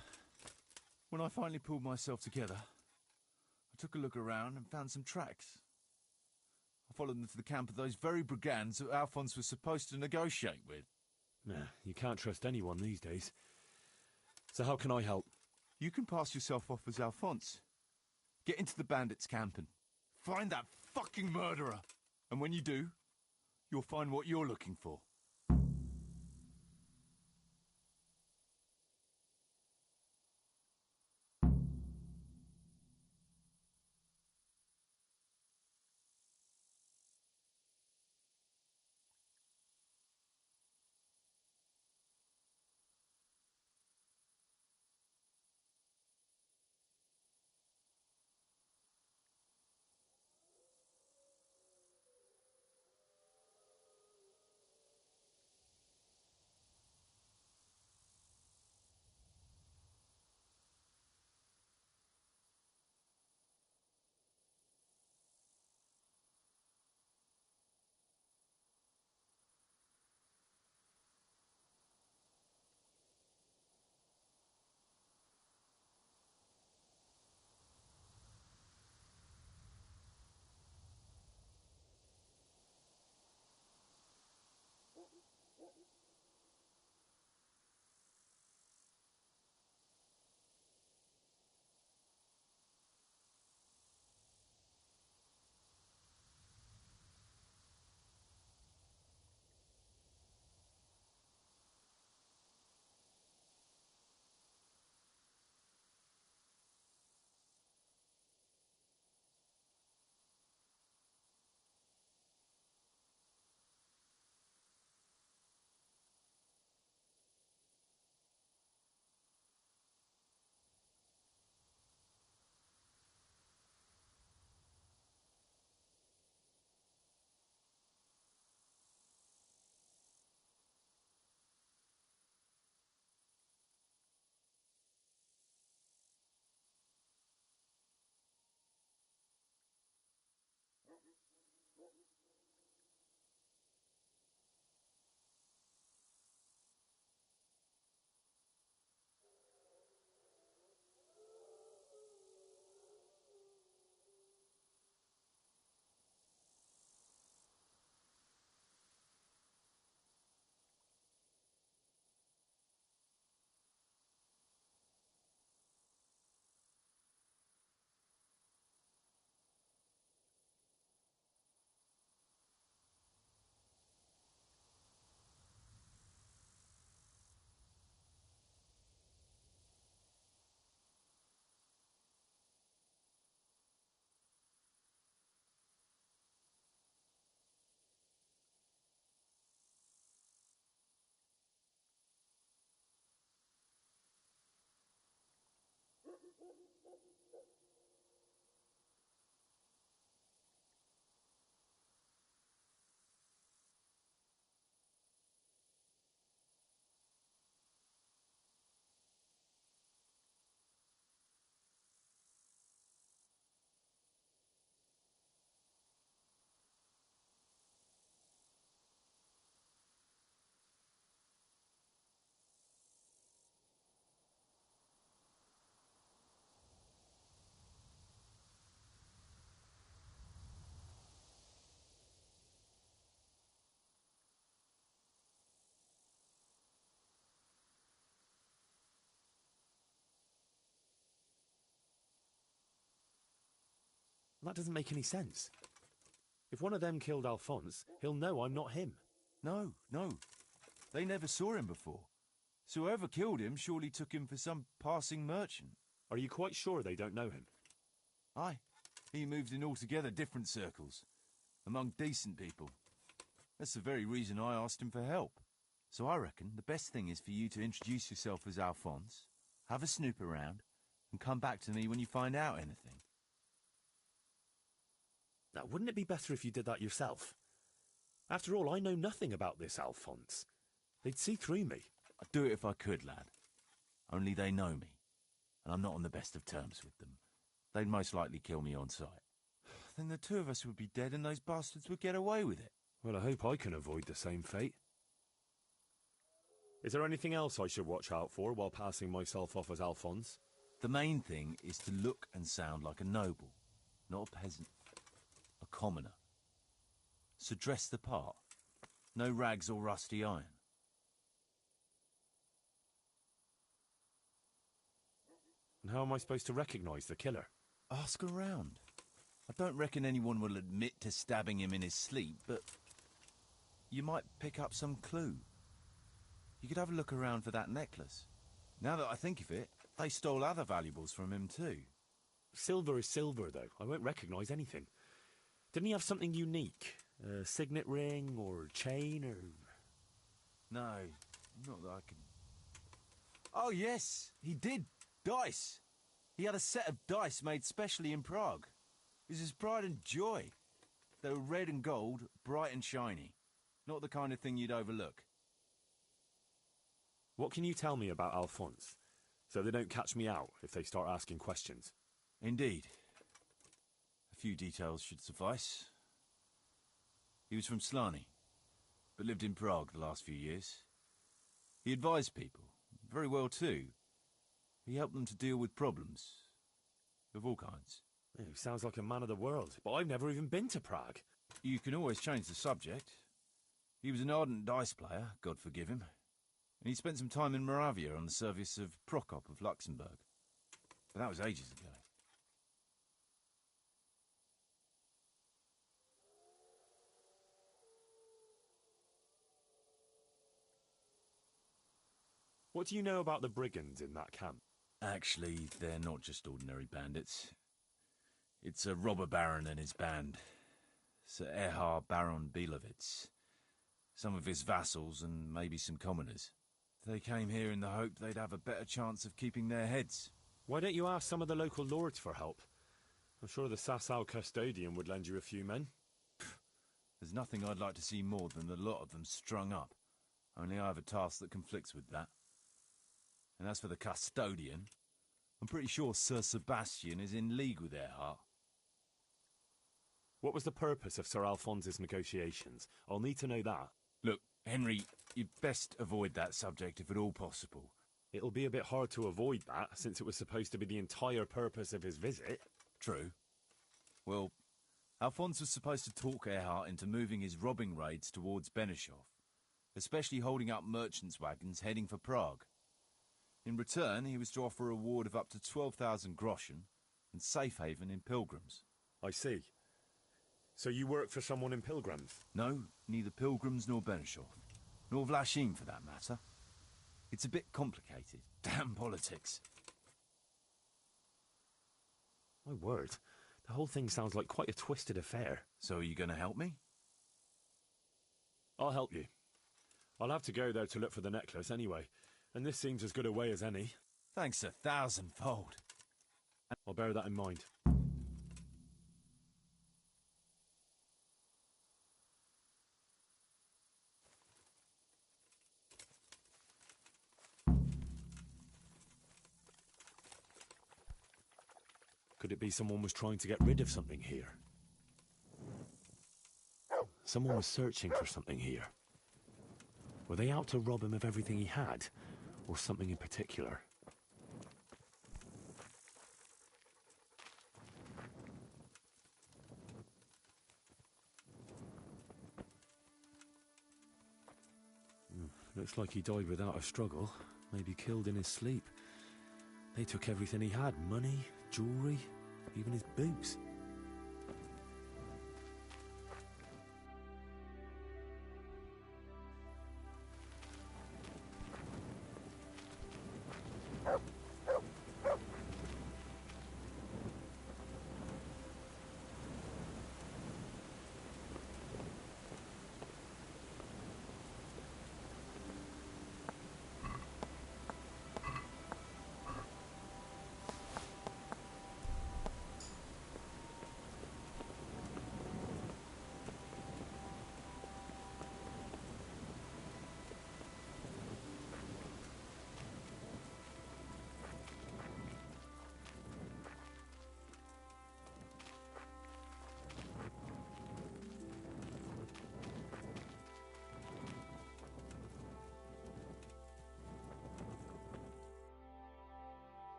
Speaker 11: When I finally pulled myself together, I took a look around and found some tracks. I followed them to the camp of those very brigands that Alphonse was supposed to negotiate with.
Speaker 2: Nah, you can't trust anyone these days. So how can I help?
Speaker 11: You can pass yourself off as Alphonse. Get into the bandits' camp and find that fucking murderer. And when you do, you'll find what you're looking for.
Speaker 2: That doesn't make any sense. If one of them killed Alphonse, he'll know I'm not him.
Speaker 11: No. They never saw him before. So whoever killed him surely took him for some passing merchant.
Speaker 2: Are you quite sure they don't know him?
Speaker 11: Aye. He moved in altogether different circles, among decent people. That's the very reason I asked him for help. So I reckon the best thing is for you to introduce yourself as Alphonse, have a snoop around, and come back to me when you find out anything.
Speaker 2: Now, wouldn't it be better if you did that yourself? After all, I know nothing about this Alphonse. They'd see through me.
Speaker 11: I'd do it if I could, lad. Only they know me, and I'm not on the best of terms with them. They'd most likely kill me on sight. Then the two of us would be dead and those bastards would get away with it.
Speaker 2: Well, I hope I can avoid the same fate. Is there anything else I should watch out for while passing myself off as Alphonse?
Speaker 11: The main thing is to look and sound like a noble, not a peasant. A commoner. So dress the part. No rags or rusty iron.
Speaker 2: And how am I supposed to recognise the killer?
Speaker 11: Ask around. I don't reckon anyone will admit to stabbing him in his sleep, but you might pick up some clue. You could have a look around for that necklace. Now that I think of it, they stole other valuables from him too.
Speaker 2: Silver is silver, though. I won't recognise anything. Didn't he have something unique? A signet ring or chain or...
Speaker 11: No, not that I can... Oh yes, he did. Dice. He had a set of dice made specially in Prague. It was his pride and joy. They were red and gold, bright and shiny. Not the kind of thing you'd overlook.
Speaker 2: What can you tell me about Alphonse, so they don't catch me out if they start asking questions?
Speaker 11: Indeed. A few details should suffice. He was from Slani, but lived in Prague the last few years. He advised people, very well too. He helped them to deal with problems, of all kinds.
Speaker 2: He sounds like a man of the world, but I've never even been to Prague.
Speaker 11: You can always change the subject. He was an ardent dice player, God forgive him. And he spent some time in Moravia on the service of Prokop of Luxembourg. But that was ages ago.
Speaker 2: What do you know about the brigands in that camp?
Speaker 11: Actually, they're not just ordinary bandits. It's a robber baron and his band. Sir Erhard Baron Bielowitz. Some of his vassals and maybe some commoners. They came here in the hope they'd have a better chance of keeping their heads.
Speaker 2: Why don't you ask some of the local lords for help? I'm sure the Sasau custodian would lend you a few men.
Speaker 11: There's nothing I'd like to see more than the lot of them strung up. Only I have a task that conflicts with that. And as for the custodian, I'm pretty sure Sir Sebastian is in league with Erhard.
Speaker 2: What was the purpose of Sir Alphonse's negotiations? I'll need to know that.
Speaker 11: Look, Henry, you'd best avoid that subject if at all possible.
Speaker 2: It'll be a bit hard to avoid that, since it was supposed to be the entire purpose of his visit.
Speaker 11: True. Well, Alphonse was supposed to talk Erhard into moving his robbing raids towards Benishov, especially holding up merchants' wagons heading for Prague. In return, he was to offer a reward of up to 12,000 groschen and safe haven in Pilgrims.
Speaker 2: I see. So you work for someone in Pilgrims?
Speaker 11: No, neither Pilgrims nor Benishov. Nor Vlachim, for that matter. It's a bit complicated. Damn politics.
Speaker 2: My word. The whole thing sounds like quite a twisted affair.
Speaker 11: So are you going to help me?
Speaker 2: I'll help you. I'll have to go there to look for the necklace anyway. And this seems as good a way as any.
Speaker 11: Thanks 1,000-fold.
Speaker 2: I'll bear that in mind. Could it be someone was trying to get rid of something here? Someone was searching for something here. Were they out to rob him of everything he had? Or something in particular? Looks like he died without a struggle. Maybe killed in his sleep. They took everything he had. Money, jewellery, even his boots.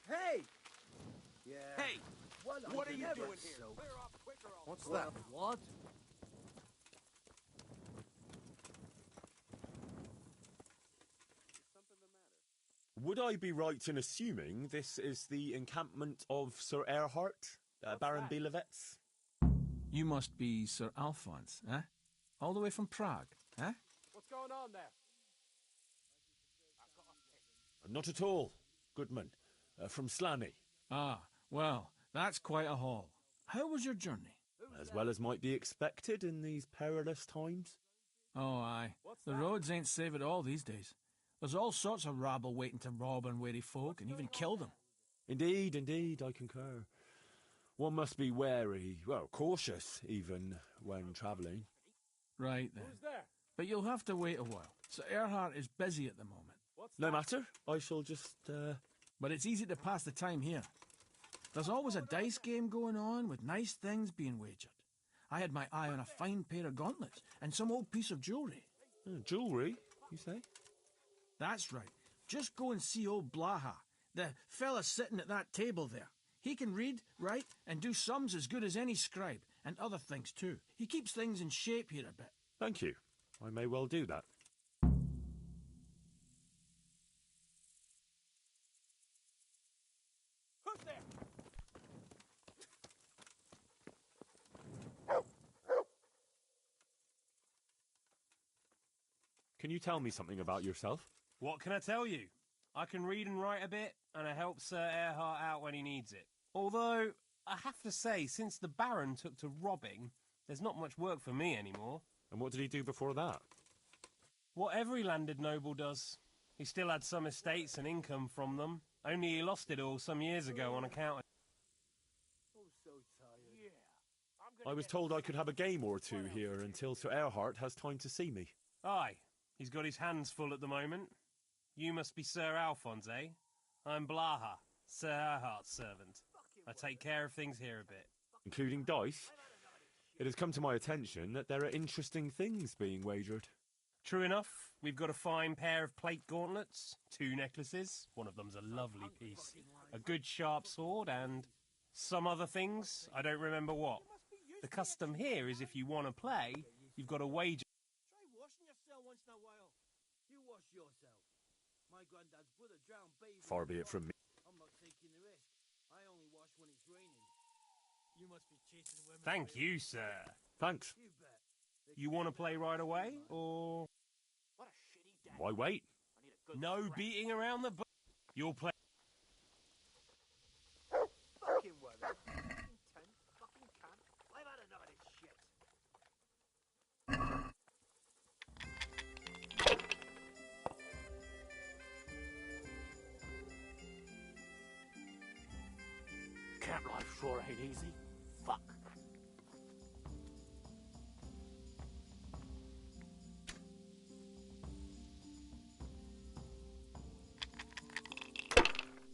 Speaker 8: Hey!
Speaker 12: Yeah.
Speaker 8: Hey! What are you doing here?
Speaker 12: So.
Speaker 8: What's that? What?
Speaker 2: Would I be right in assuming this is the encampment of Sir Erhard, Baron Bielewitz?
Speaker 13: You must be Sir Alphonse, eh? All the way from Prague, eh?
Speaker 8: What's going on there?
Speaker 2: Not at all, Goodman. From Slaney.
Speaker 13: Ah, well, that's quite a haul. How was your journey?
Speaker 2: As well as might be expected in these perilous times.
Speaker 13: Oh, aye. The roads ain't safe at all these days. There's all sorts of rabble waiting to rob unwary folk and even kill them.
Speaker 2: Indeed, indeed, I concur. One must be wary, well, cautious even, when travelling.
Speaker 13: Right then. But you'll have to wait a while. Sir Erhard is busy at the moment.
Speaker 2: No matter, I shall just,
Speaker 13: But it's easy to pass the time here. There's always a dice game going on with nice things being wagered. I had my eye on a fine pair of gauntlets and some old piece of jewellery.
Speaker 2: Jewellery, you say?
Speaker 13: That's right. Just go and see old Blaha, the fella sitting at that table there. He can read, write, and do sums as good as any scribe, and other things too. He keeps things in shape here a bit.
Speaker 2: Thank you. I may well do that.
Speaker 8: Who's there?
Speaker 2: Can you tell me something about yourself?
Speaker 14: What can I tell you? I can read and write a bit, and I help Sir Erhard out when he needs it. Although, I have to say, since the Baron took to robbing, there's not much work for me anymore.
Speaker 2: And what did he do before that?
Speaker 14: What every landed noble does. He still had some estates and income from them, only he lost it all some years ago on account of...
Speaker 2: I was told I could have a game or two here until Sir Erhard has time to see me.
Speaker 14: Aye, he's got his hands full at the moment. You must be Sir Alphonse, eh? I'm Blaha, Sir Erhard's servant. I take care of things here a bit.
Speaker 2: Including dice? It has come to my attention that there are interesting things being wagered.
Speaker 14: True enough, we've got a fine pair of plate gauntlets, 2 necklaces, one of them's a lovely piece, a good sharp sword, and some other things, I don't remember what. The custom here is if you want to play, you've got to wager.
Speaker 12: Try washing yourself once in a while. You wash yourself. My granddad's brother drowned baby.
Speaker 2: Far be it from me.
Speaker 12: I'm not taking the risk. I only wash when it's raining. You must be chasing women.
Speaker 14: Thank you, sir.
Speaker 2: Thanks.
Speaker 12: You bet.
Speaker 14: You want to play right away, or...
Speaker 12: What a shitty day.
Speaker 2: Why wait?
Speaker 12: I need a good
Speaker 14: No beating around the bush. You'll play...
Speaker 12: fucking weather. Fucking tent. Fucking camp. I've had enough of this shit. Camp life sure ain't easy. Fuck.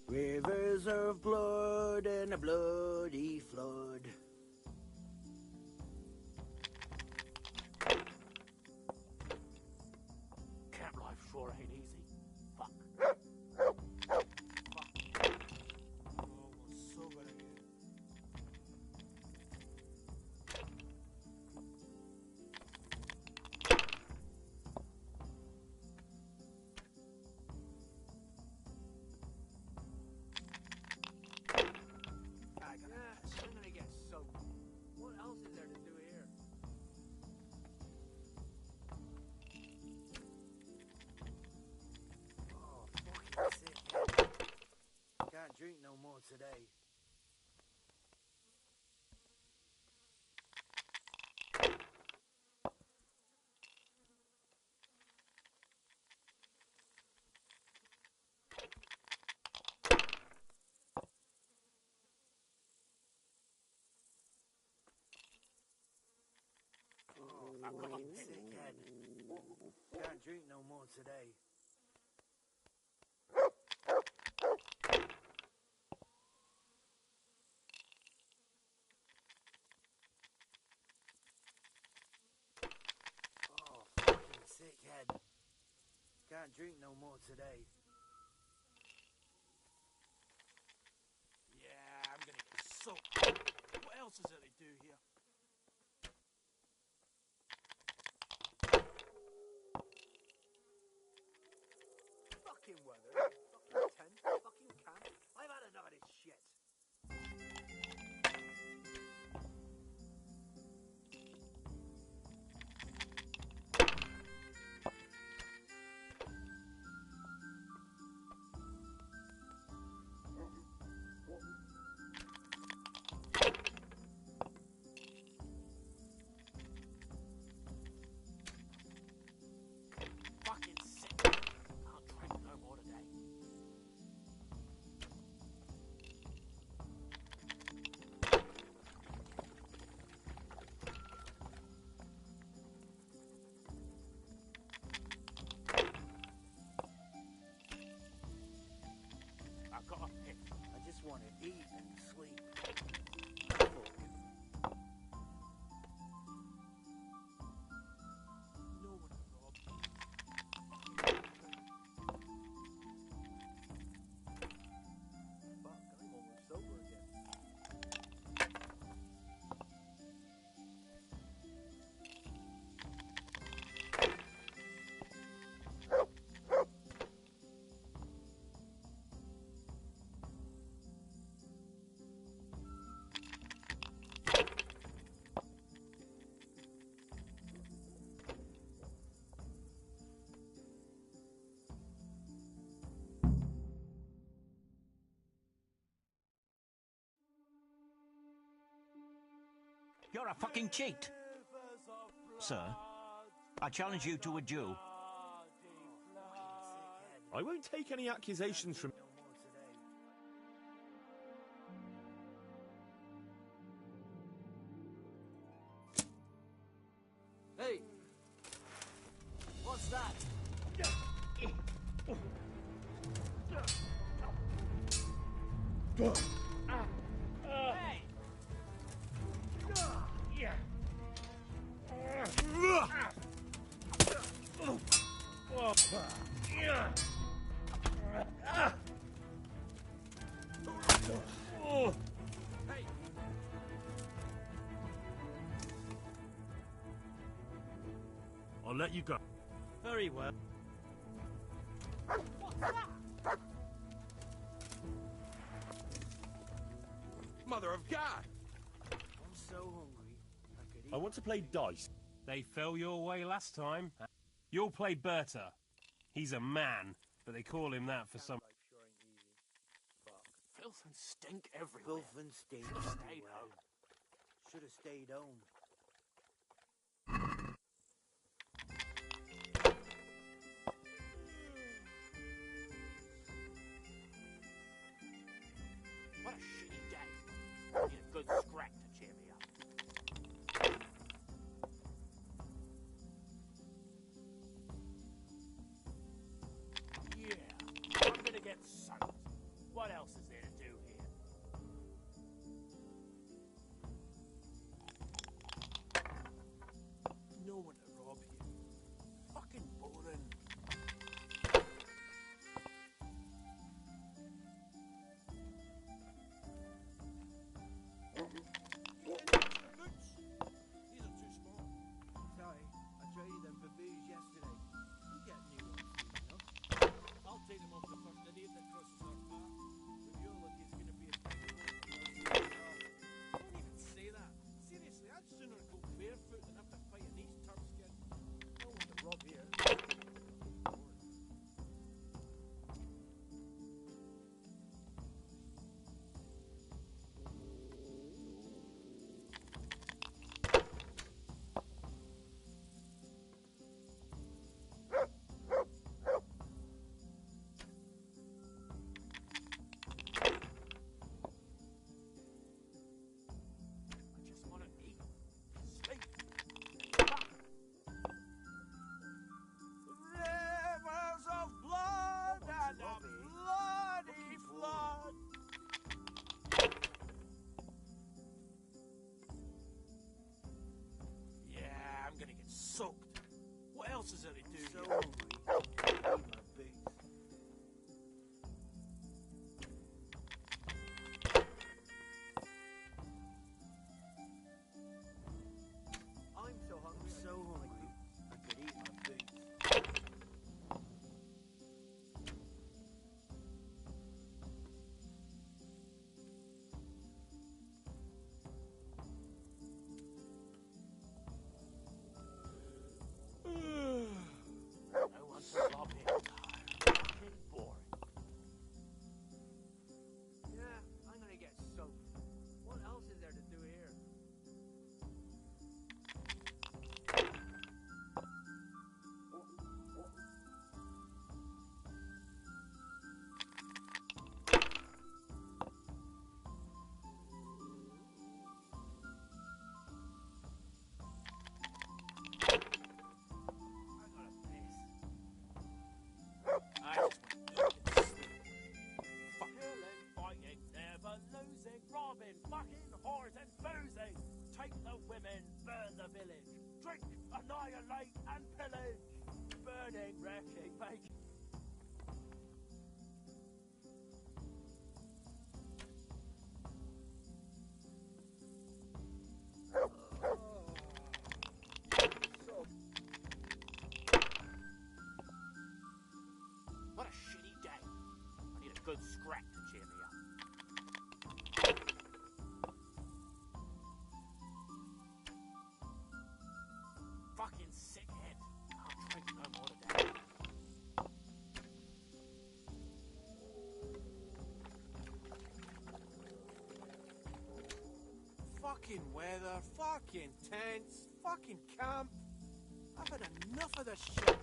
Speaker 12: Rivers of blood and a bloody flood. Camp life sure ain't easy. Fuck. Fuck. Oh, what's so good again? I'm gonna get soaked. What else is there to do here? Oh, fucking sick. Can't drink no more today. Fucking sick head. Can't drink no more today. Oh, fucking sick head. Can't drink no more today. want to eat and sleep.
Speaker 15: You're a fucking cheat. Sir, I challenge you to a duel.
Speaker 2: I won't take any accusations from...
Speaker 12: Hey! What's that? Hey!
Speaker 2: I'll let you go.
Speaker 15: Very well.
Speaker 4: Mother of God!
Speaker 12: I'm so hungry, I could eat.
Speaker 2: I want to play dice.
Speaker 14: They fell your way last time. You'll play Berta. He's a man, but they call him that for some...
Speaker 12: Filth and stink everywhere. Filth and stink everywhere. Should have stayed home. What a shitty day. Need a good scrap to cheer me up. Yeah, I'm gonna get soaked. What else is there to do here? take the women, burn the village, drink, annihilate, and pillage. Burning, wrecking, making. What a shitty day. I need a good scrap to cheer me up. Fucking sick head. I'll drink no more today.
Speaker 8: Fucking weather, fucking tents, fucking camp. I've had enough of this shit.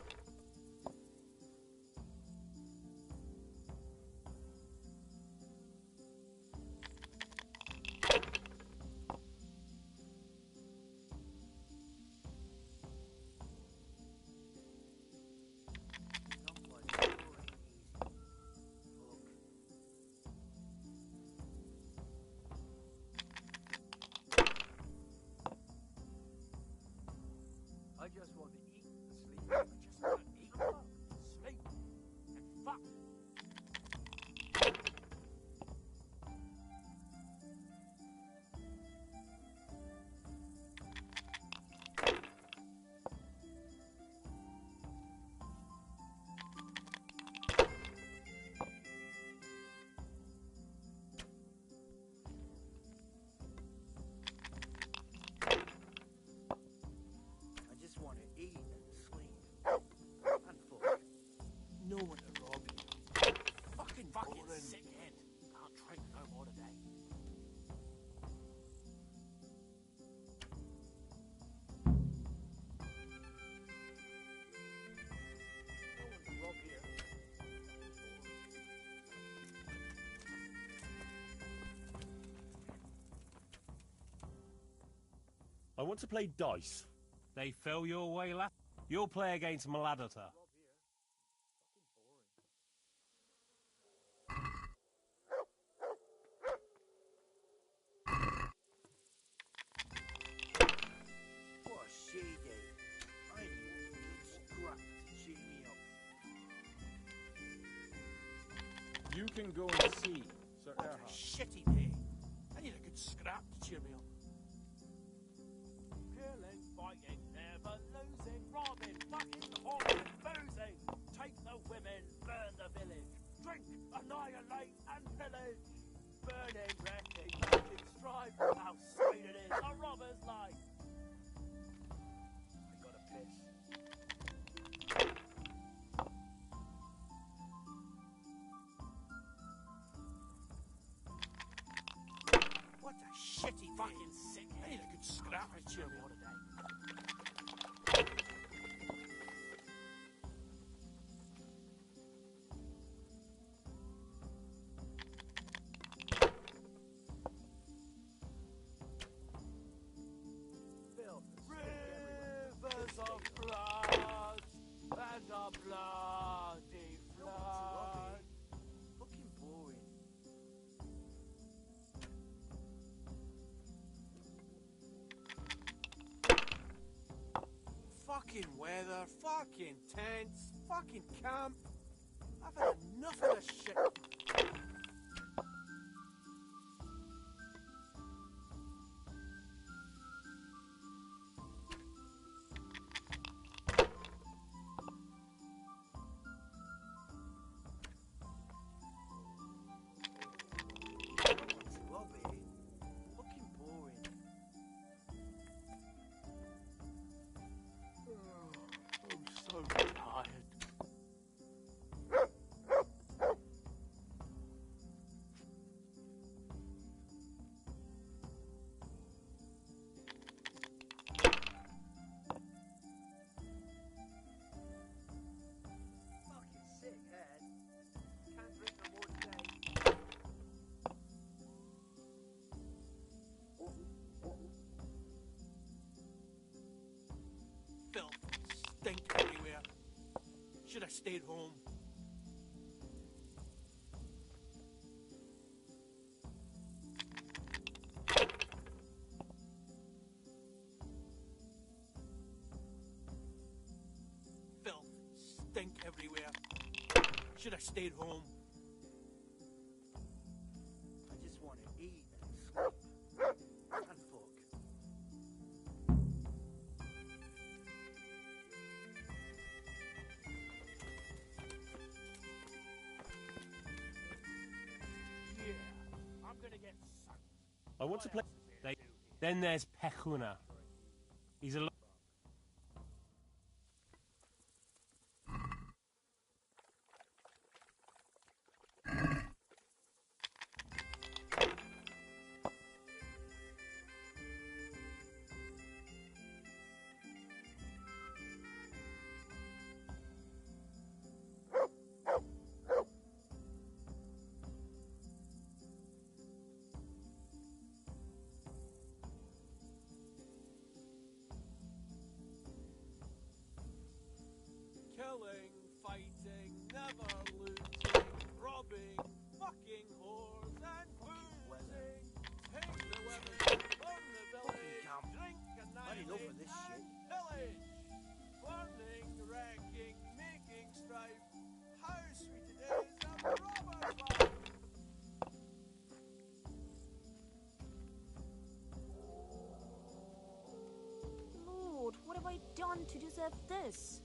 Speaker 12: I just want to eat and sleep. I just want to eat, fuck, sleep, and fuck. I just want to eat and sleep. And fuck.
Speaker 8: No one to rob you.
Speaker 12: Fucking sick head. I'll drink no more today. No one to rob here.
Speaker 2: I want to play dice.
Speaker 14: They fell your way, lad. You'll play against Maladota.
Speaker 12: What a shitty day. I need a good scrap to cheer me up.
Speaker 6: You can go and see, Sir
Speaker 8: What a
Speaker 6: Erhard.
Speaker 8: shitty day. I need a good scrap to cheer me up.
Speaker 12: Killing, fighting, never losing, robbing, fucking, whoring, boozing. Take the women, burn the village. Drink, annihilate, and pillage. Burning, wrecking, making, strife. How sweet it is, a robber's life. I gotta piss.
Speaker 8: What a shitty
Speaker 12: Fucking sick
Speaker 8: I
Speaker 12: head.
Speaker 8: need a good scrap to cheer me up.
Speaker 12: What a day. Filth, rivers of blood and a bloody flood. Fucking boring.
Speaker 8: Fucking weather, fucking tents, fucking camp. I've had enough of this shit.
Speaker 12: What's lobby? Fucking boring. I'm so tired. Fucking sick head. Can't drink no more today.
Speaker 8: Filth, stink everywhere. Should have stayed home. Should have stayed home.
Speaker 12: I just want to eat and sleep. And fuck. Yeah, I'm gonna get sucked.
Speaker 2: I want to play.
Speaker 14: Then there's Pechuna. He's a.
Speaker 8: Killing, fighting, never losing, robbing, fucking whores and boozing. Take the women, burn the village, drink and
Speaker 12: enough of this shit.
Speaker 8: pillage. Burning, wrecking, making strife. How sweet it is a robber's life.
Speaker 16: Lord, what have I done to deserve this?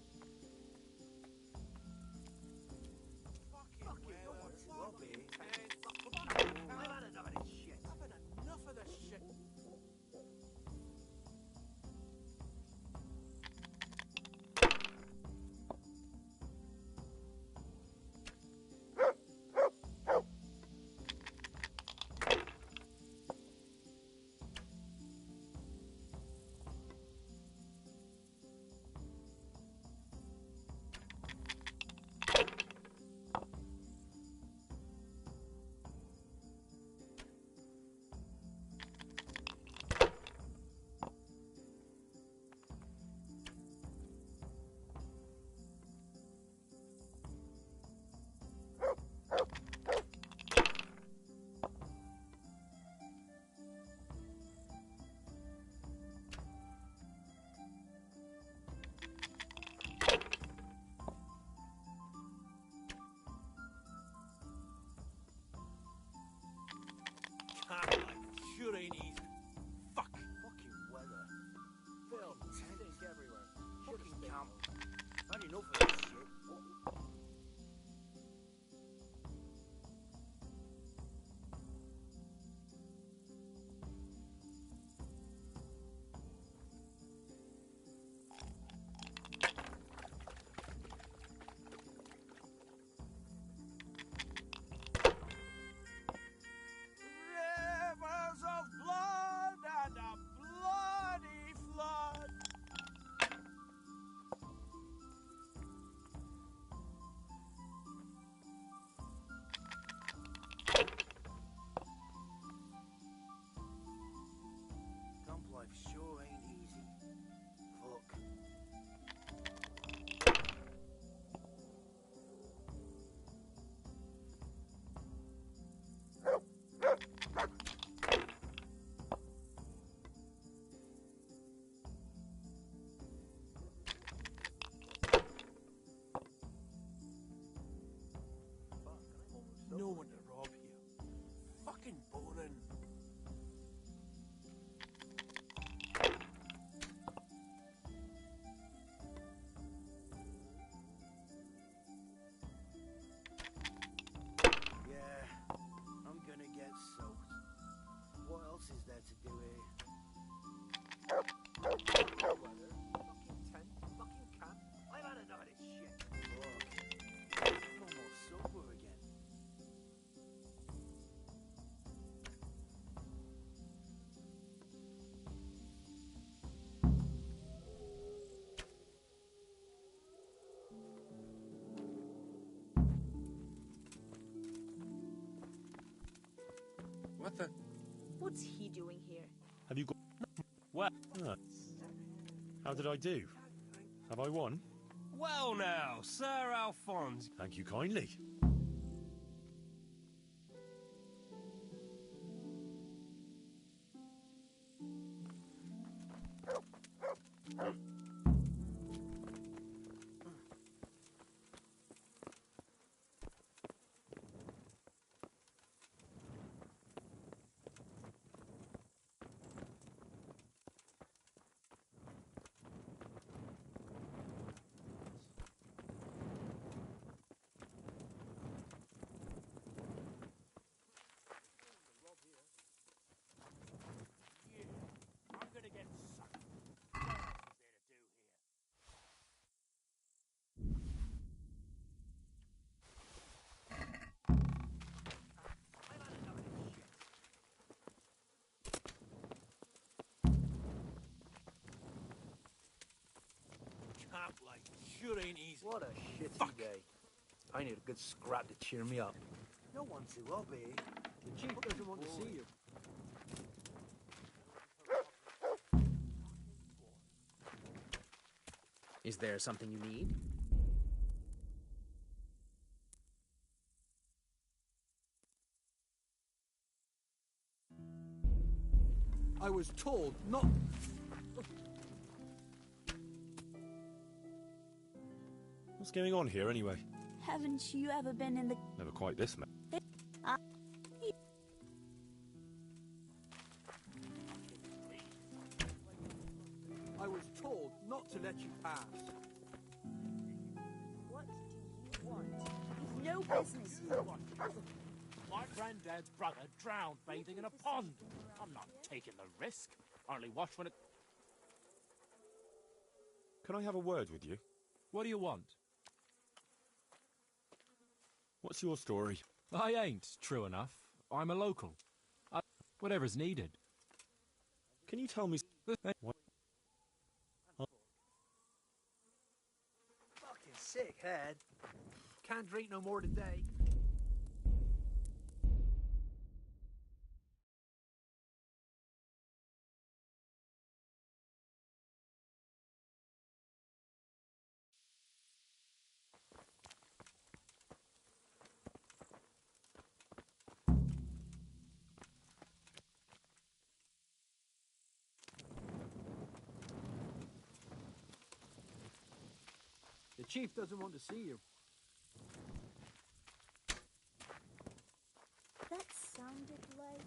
Speaker 8: I've had enough of this shit. I've had enough of this shit. Can't sure ain't easy. Fuck.
Speaker 12: Fucking weather. Phil, stink everywhere. Fucking camp. Had enough of this shit.
Speaker 8: Rivers of blood and a bloody flood.
Speaker 12: Camp life sure ain't easy. Fuck.
Speaker 8: No one to rob here. Fucking boring.
Speaker 12: Yeah, I'm gonna get soaked. What else is there to do here?
Speaker 8: Fucking tent, fucking camp. I've had enough of this shit.
Speaker 12: Fuck. I'm almost sober again.
Speaker 1: What the?
Speaker 16: What's he doing here?
Speaker 2: Have you got?
Speaker 14: Well,
Speaker 2: Ah. How did I do? Have I won?
Speaker 14: well now, Sir Alphonse.
Speaker 2: Thank you kindly.
Speaker 12: mate. Sure ain't easy.
Speaker 17: What a shitty day. I need a good scrap to cheer me up.
Speaker 10: No one to obey.
Speaker 17: The chief doesn't want to see you.
Speaker 18: Is there something you need?
Speaker 17: I was told not...
Speaker 2: What's going on here anyway?
Speaker 16: Haven't you ever been in the...
Speaker 2: Never quite this, man.
Speaker 17: I was told not to let you pass.
Speaker 16: What do you want? You've no business here.
Speaker 12: My granddad's brother drowned bathing in a pond. I'm not taking the risk. I only watch when it...
Speaker 2: Can I have a word with you?
Speaker 19: What do you want?
Speaker 2: What's your story?
Speaker 19: I ain't, true enough. I'm a local. Whatever's needed.
Speaker 2: Can you tell me...
Speaker 17: Fucking sick head. Can't drink no more today. The chief doesn't want to see you.
Speaker 16: That sounded like...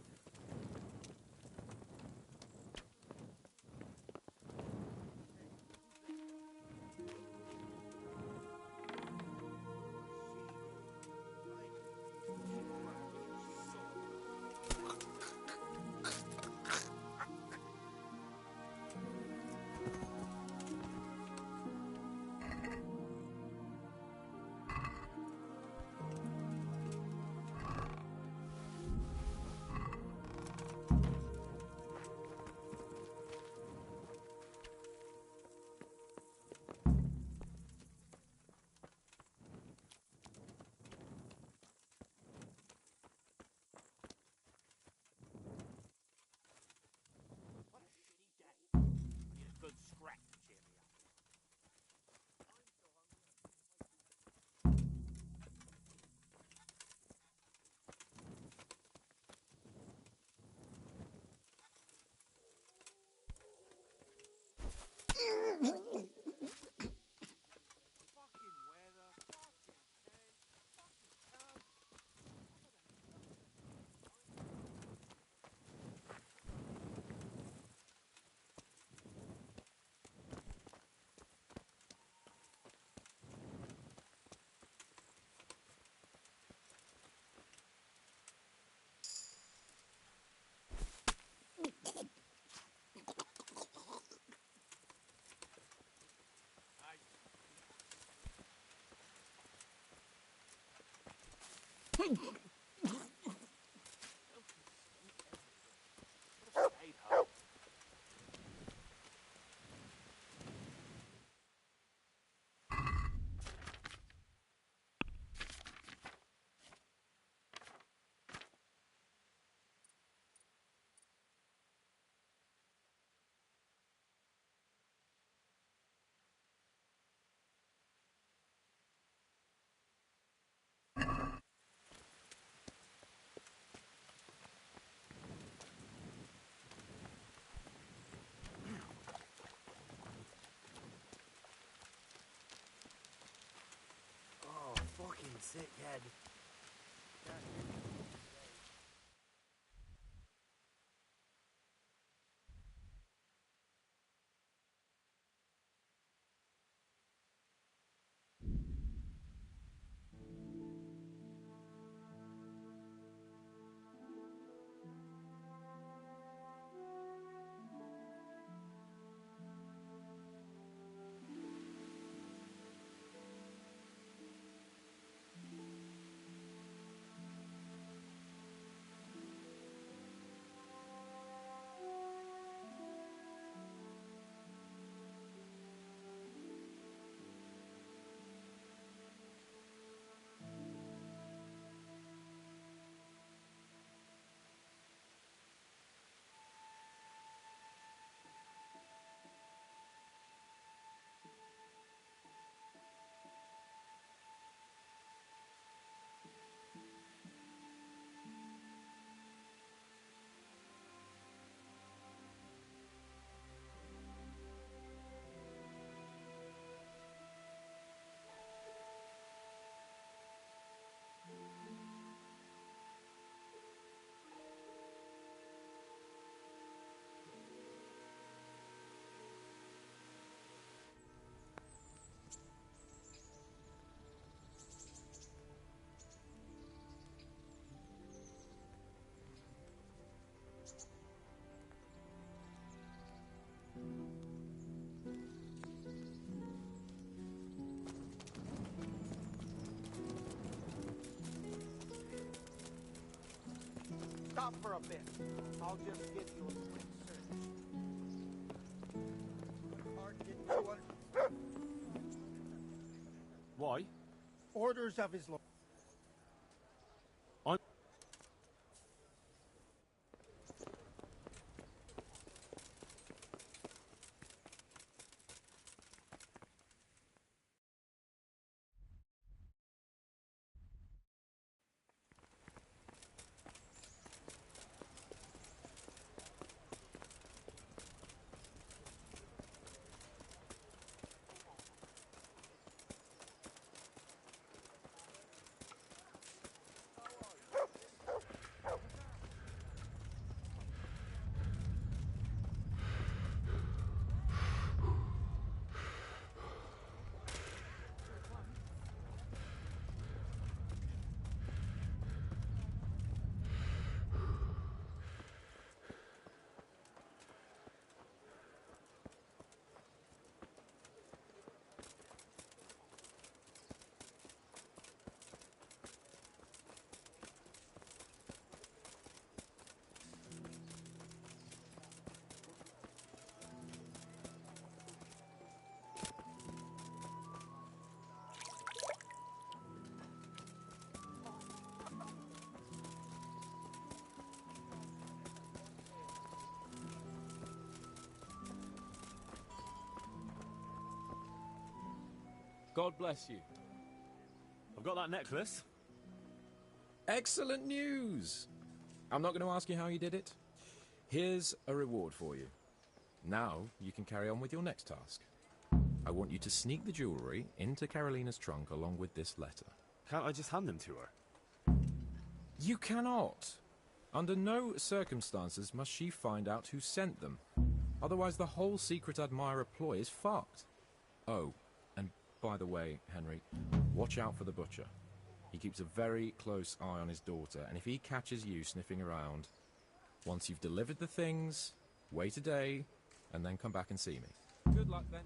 Speaker 12: Good scrap to cheer me up.
Speaker 17: Oh, fucking sick head.
Speaker 10: stop for a bit. I'll just give you a quick search. Card didn't you
Speaker 2: Why?
Speaker 5: Orders of his lord.
Speaker 19: God bless you.
Speaker 2: I've got that necklace.
Speaker 20: Excellent news! I'm not going to ask you how you did it. Here's a reward for you. Now you can carry on with your next task. I want you to sneak the jewellery into Carolina's trunk along with this letter.
Speaker 2: Can't I just hand them to her?
Speaker 20: You cannot. Under no circumstances must she find out who sent them. Otherwise the whole secret admirer ploy is fucked. Oh, and by the way, Henry, watch out for the butcher. He keeps a very close eye on his daughter, and if he catches you sniffing around, once you've delivered the things, wait a day, and then come back and see me.
Speaker 1: Good luck, then.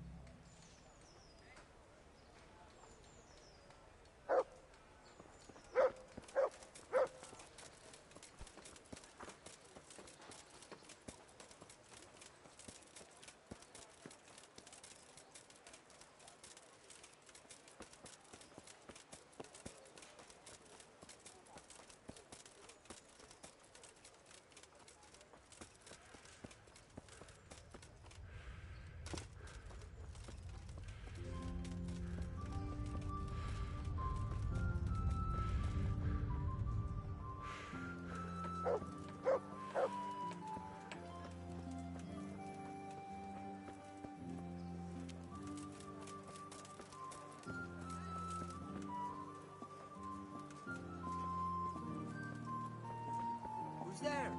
Speaker 10: Who's there?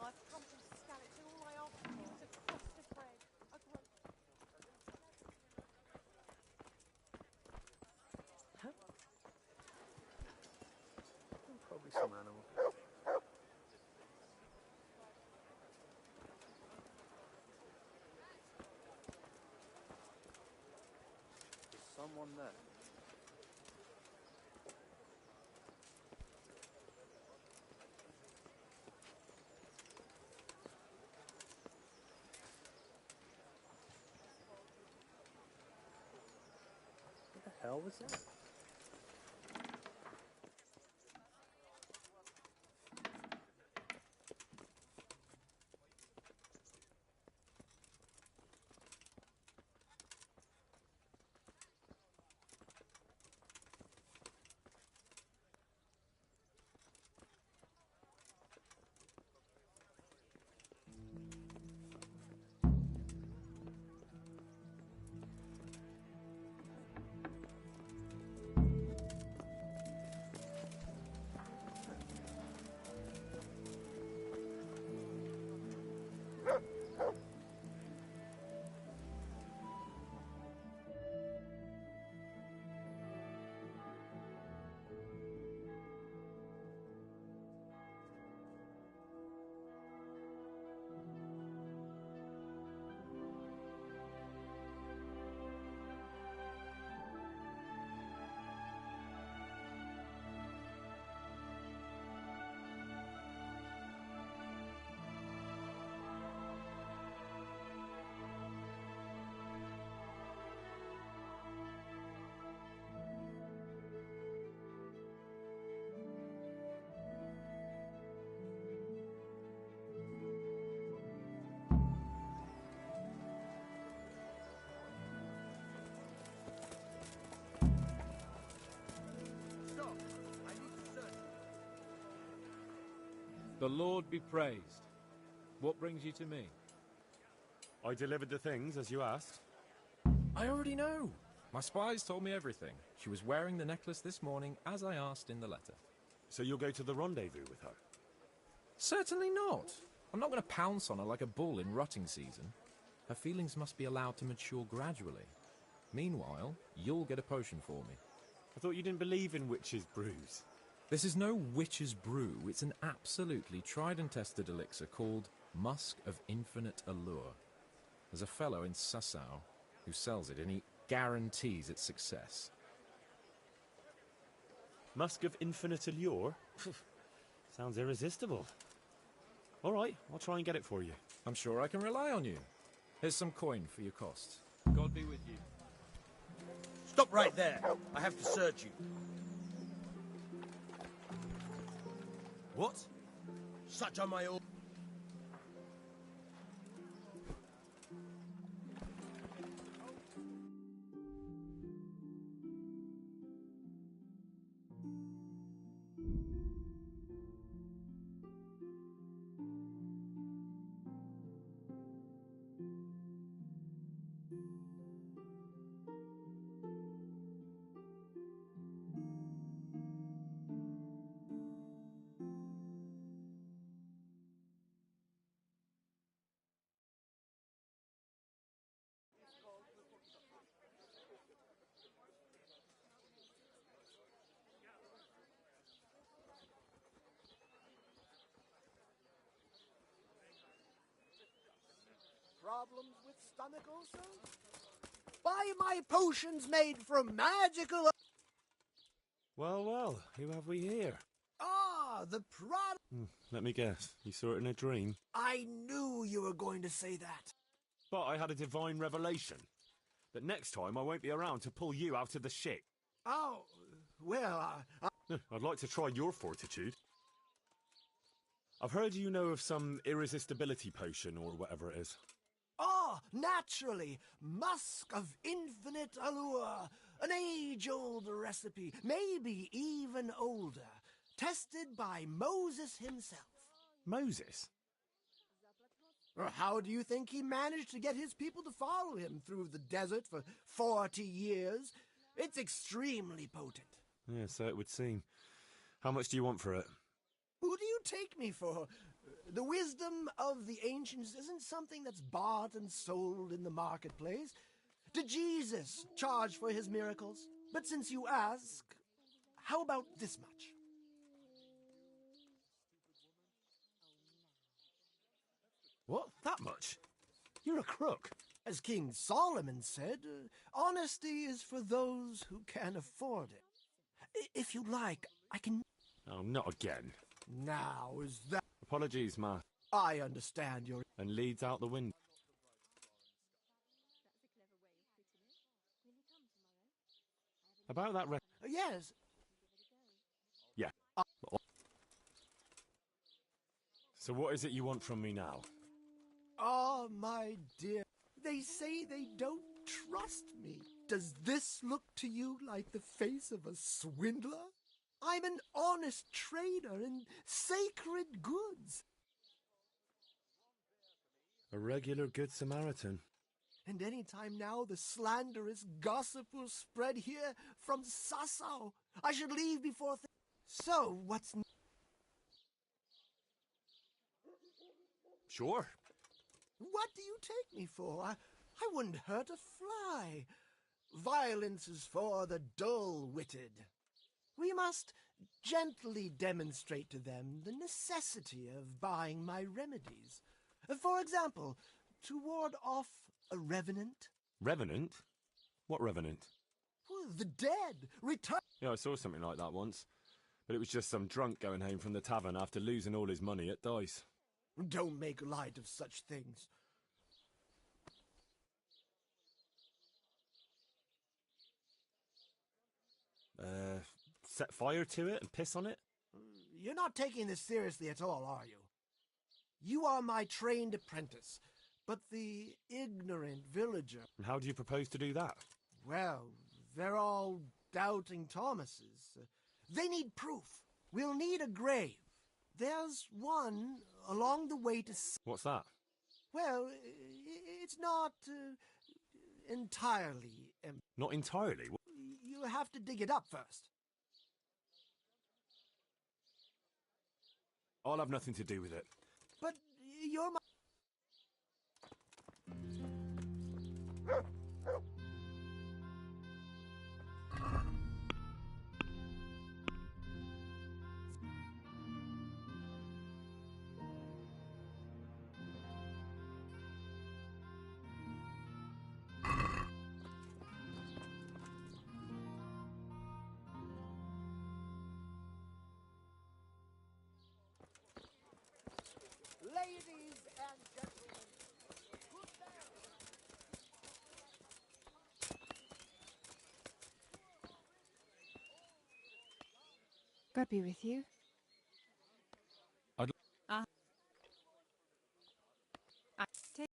Speaker 21: I've come from Scarlet, and all I ask for is a crust of bread.
Speaker 10: Probably some animal. There's someone there. What the hell was that?
Speaker 1: The Lord be praised. What brings you to me?
Speaker 2: I delivered the things as you asked.
Speaker 20: I already know. My spies told me everything. She was wearing the necklace this morning, as I asked in the letter.
Speaker 2: So you'll go to the rendezvous with her?
Speaker 20: Certainly not. I'm not going to pounce on her like a bull in rutting season. Her feelings must be allowed to mature gradually. Meanwhile, you'll get a potion for me.
Speaker 2: I thought you didn't believe in witches' brews.
Speaker 20: This is no witch's brew. It's an absolutely tried and tested elixir called Musk of Infinite Allure. There's a fellow in Sasau who sells it, and he guarantees its success.
Speaker 2: Musk of Infinite Allure? Sounds irresistible. All right, I'll try and get it for you.
Speaker 20: I'm sure I can rely on you. Here's some coin for your costs.
Speaker 1: God be with you.
Speaker 4: Stop right there. I have to search you. What? Such are my old...
Speaker 17: Problems with stomach also? Buy my potions made from magical...
Speaker 2: Well, well, who have we here?
Speaker 17: Ah, the product...
Speaker 2: Let me guess, you saw it in a dream?
Speaker 17: I knew you were going to say that.
Speaker 2: But I had a divine revelation. That next time I won't be around to pull you out of the shit.
Speaker 17: Oh, well,
Speaker 2: I'd like to try your fortitude. I've heard you know of some irresistibility potion or whatever it is.
Speaker 17: Ah, naturally. Musk of Infinite Allure. An age-old recipe, maybe even older. Tested by Moses himself.
Speaker 2: Moses?
Speaker 17: How do you think he managed to get his people to follow him through the desert for 40 years? It's extremely potent.
Speaker 2: Yeah, so it would seem. How much do you want for it?
Speaker 17: Who do you take me for? The wisdom of the ancients isn't something that's bought and sold in the marketplace. Did Jesus charge for his miracles? But since you ask, how about this much?
Speaker 2: What? That much? You're a crook.
Speaker 17: As King Solomon said, honesty is for those who can afford it. If you like, I can...
Speaker 2: Oh, not again.
Speaker 17: Now, is that...
Speaker 2: Apologies, Ma.
Speaker 17: I understand your...
Speaker 2: And leads out the window. About that
Speaker 17: Yes.
Speaker 2: Yeah. So what is it you want from me now?
Speaker 17: Oh, my dear. They say they don't trust me. Does this look to you like the face of a swindler? I'm an honest trader in sacred goods.
Speaker 2: A regular good Samaritan.
Speaker 17: And any time now the slanderous gossip will spread here from Sasau. I should leave before... So, what's...
Speaker 2: Sure.
Speaker 17: What do you take me for? I wouldn't hurt a fly. Violence is for the dull-witted. We must gently demonstrate to them the necessity of buying my remedies. For example, to ward off a revenant.
Speaker 2: Revenant? What revenant?
Speaker 17: Well, the dead. Return.
Speaker 2: Yeah, I saw something like that once. But it was just some drunk going home from the tavern after losing all his money at dice.
Speaker 17: Don't make light of such things.
Speaker 2: Set fire to it and piss on it?
Speaker 17: You're not taking this seriously at all, are you? You are my trained apprentice, but the ignorant villager...
Speaker 2: And how do you propose to do that?
Speaker 17: Well, they're all doubting Thomases. They need proof. We'll need a grave. There's one along the way to...
Speaker 2: What's that?
Speaker 17: Well, it's not entirely empty.
Speaker 2: Not entirely.
Speaker 17: You have to dig it up first.
Speaker 2: I'll have nothing to do with it.
Speaker 17: But you're my... Ladies and gentlemen, good day.
Speaker 3: God be with you. Take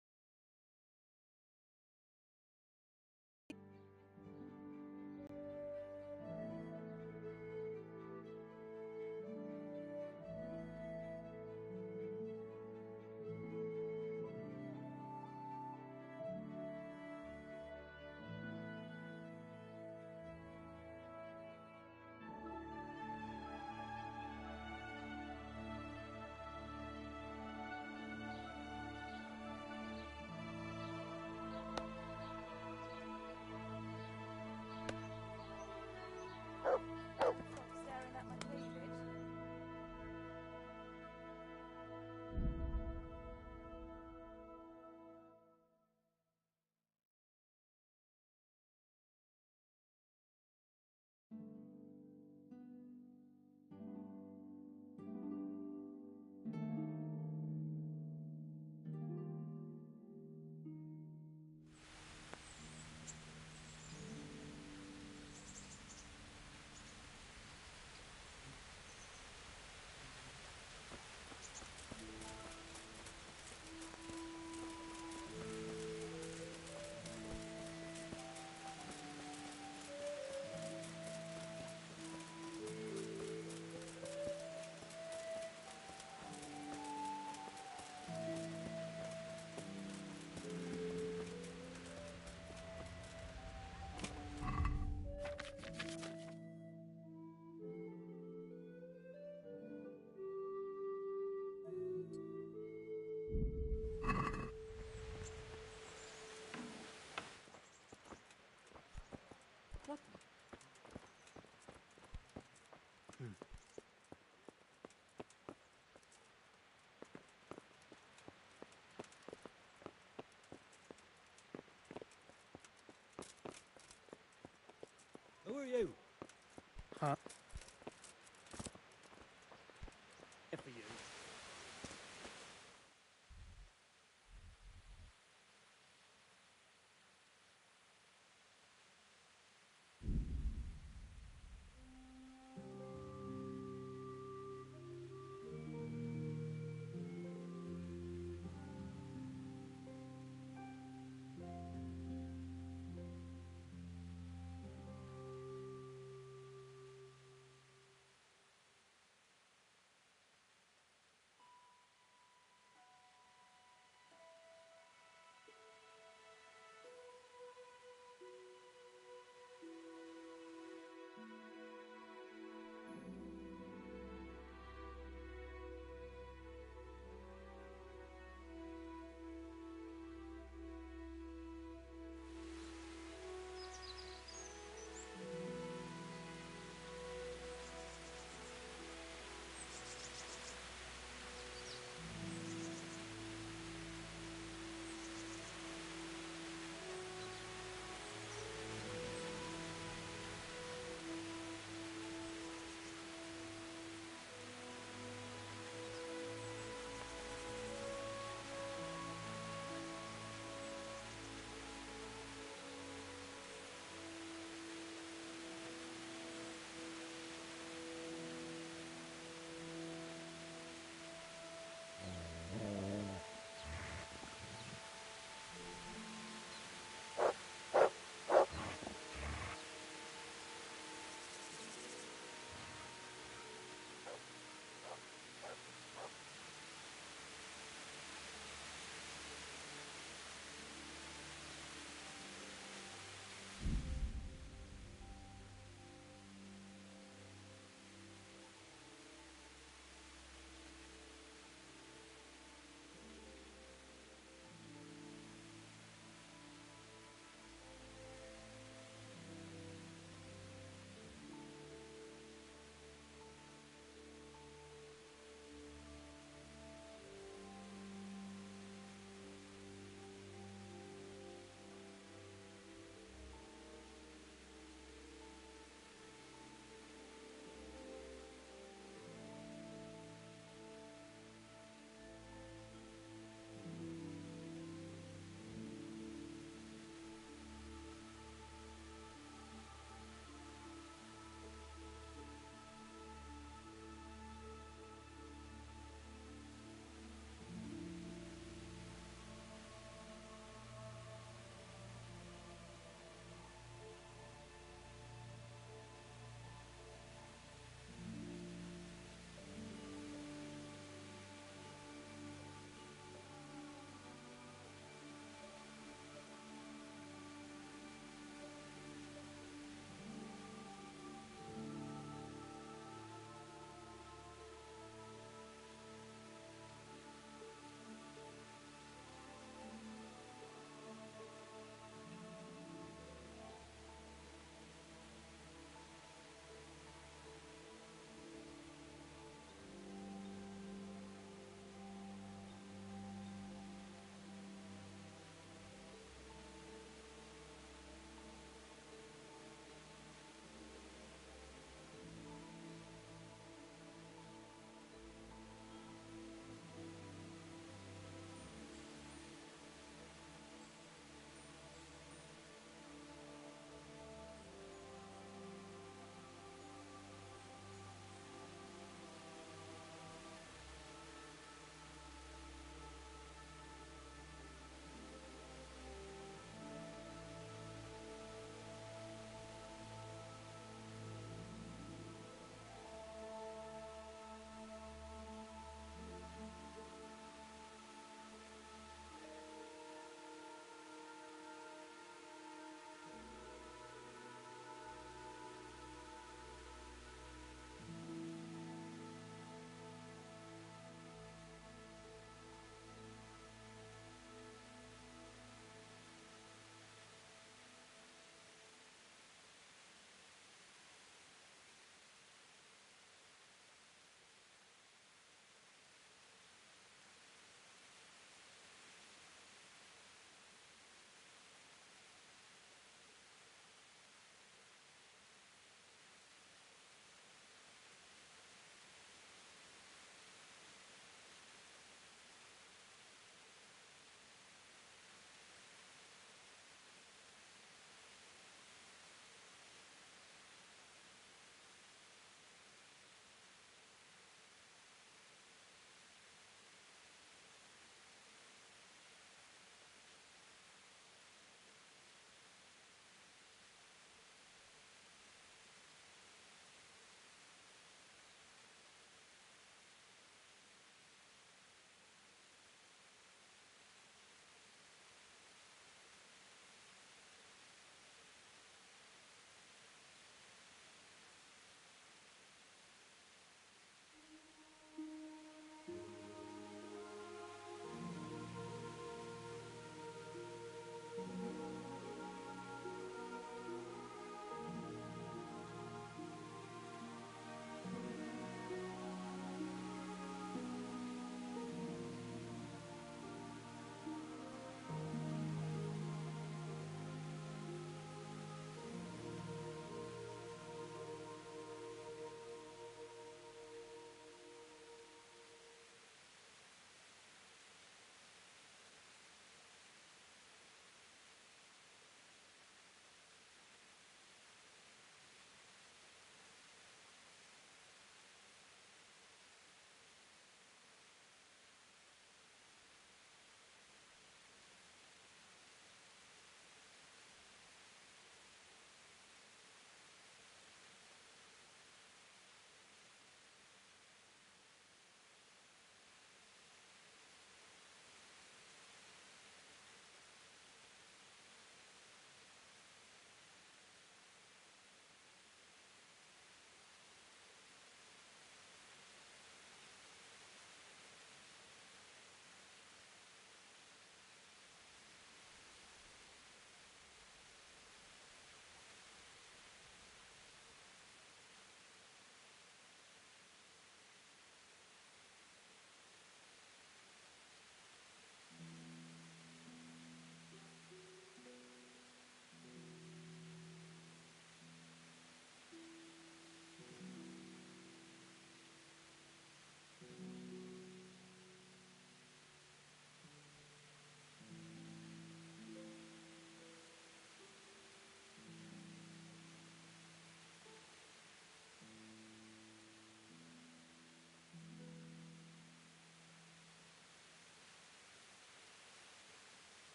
Speaker 3: staring at my favorite. What?
Speaker 22: Who are you?
Speaker 17: Huh?
Speaker 22: Here for you.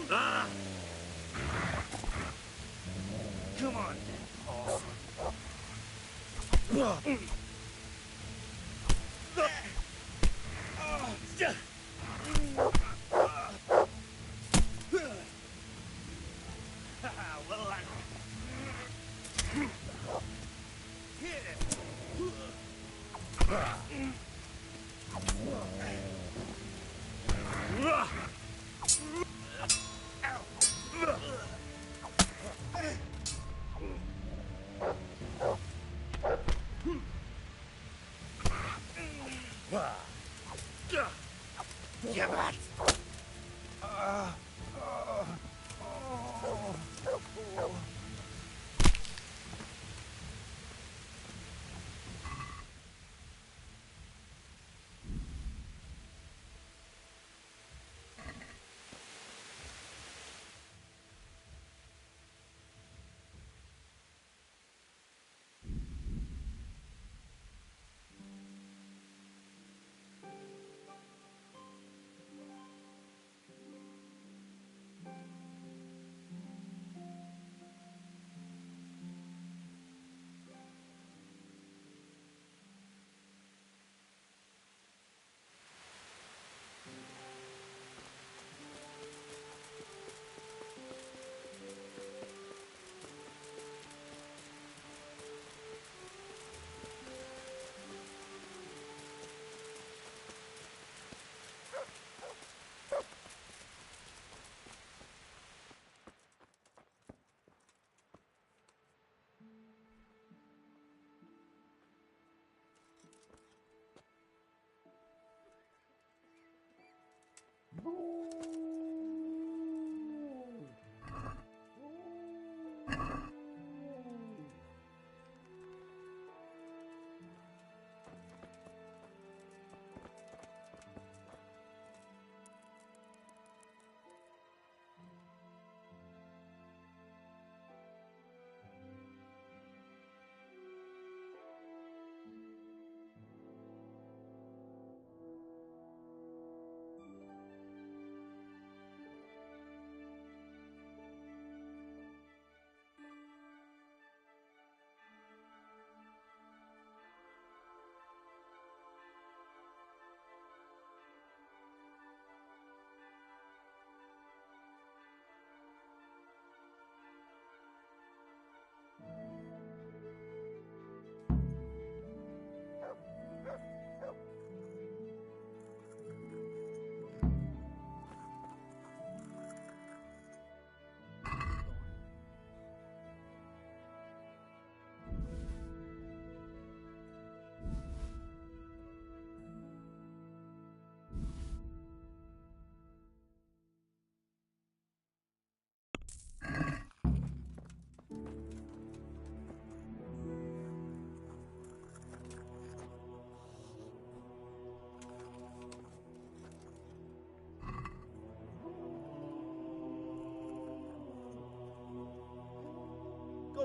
Speaker 8: Come on. Give it!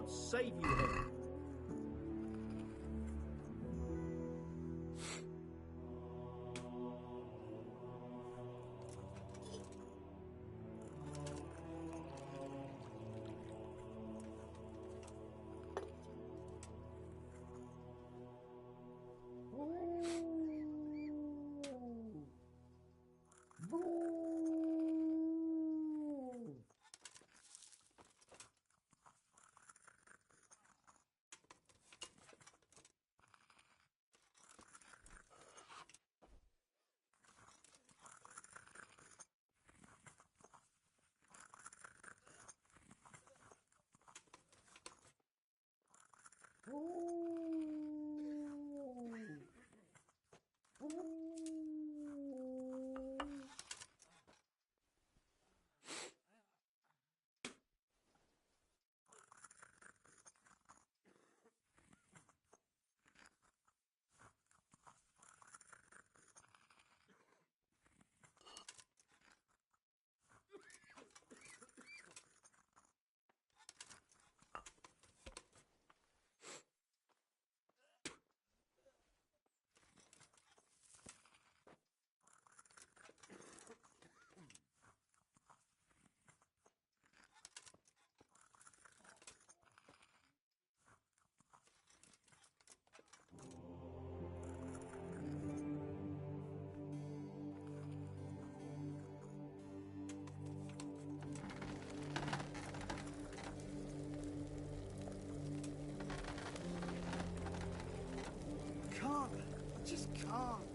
Speaker 10: God save you, Henry.
Speaker 17: just can't.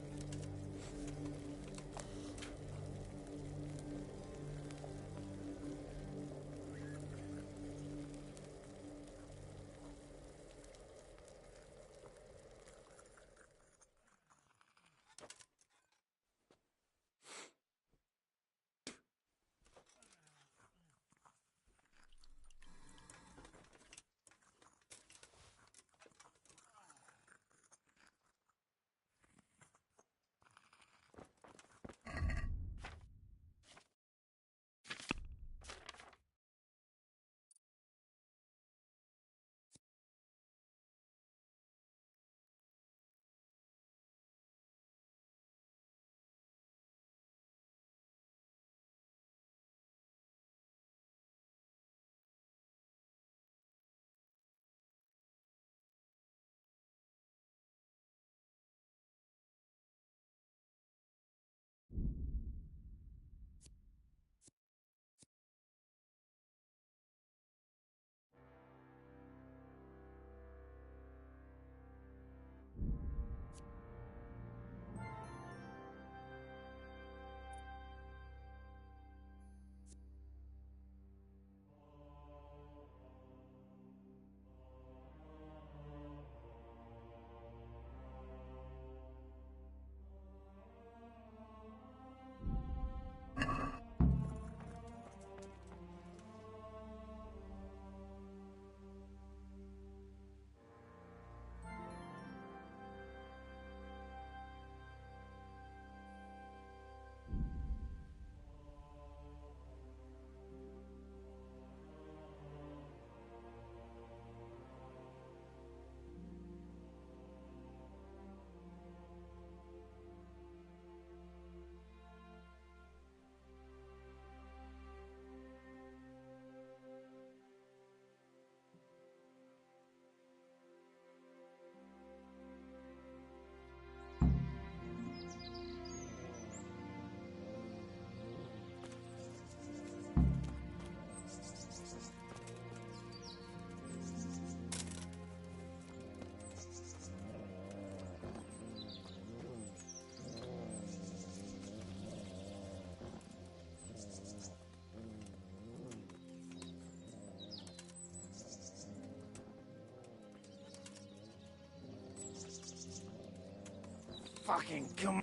Speaker 8: Fucking come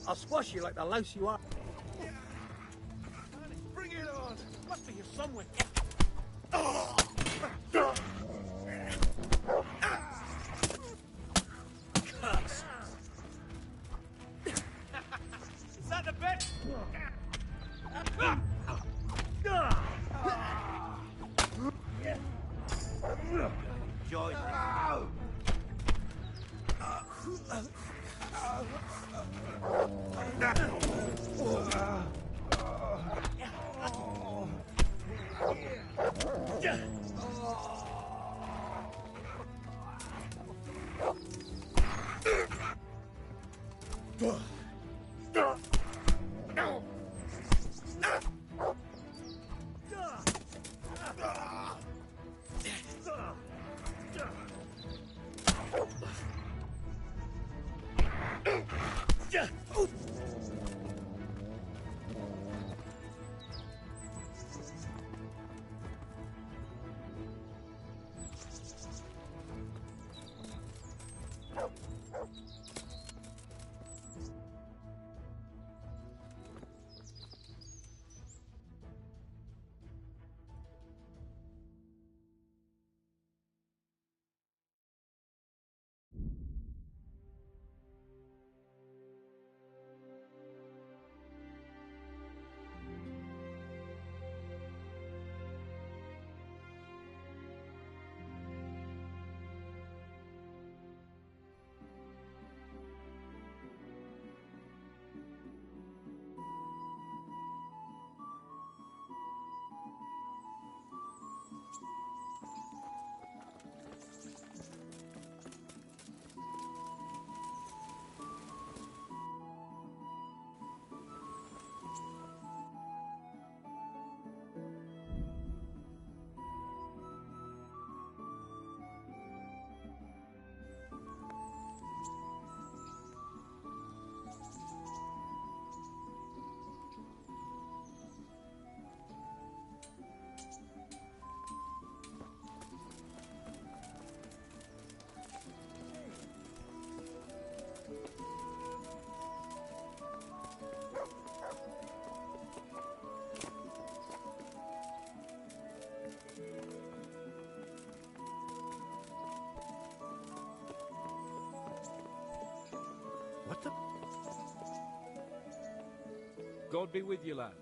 Speaker 8: I'll squash you like the louse you are.
Speaker 13: Bring it on! Must be here somewhere.
Speaker 8: Is that the bet?
Speaker 4: Join
Speaker 1: God be with you, lad.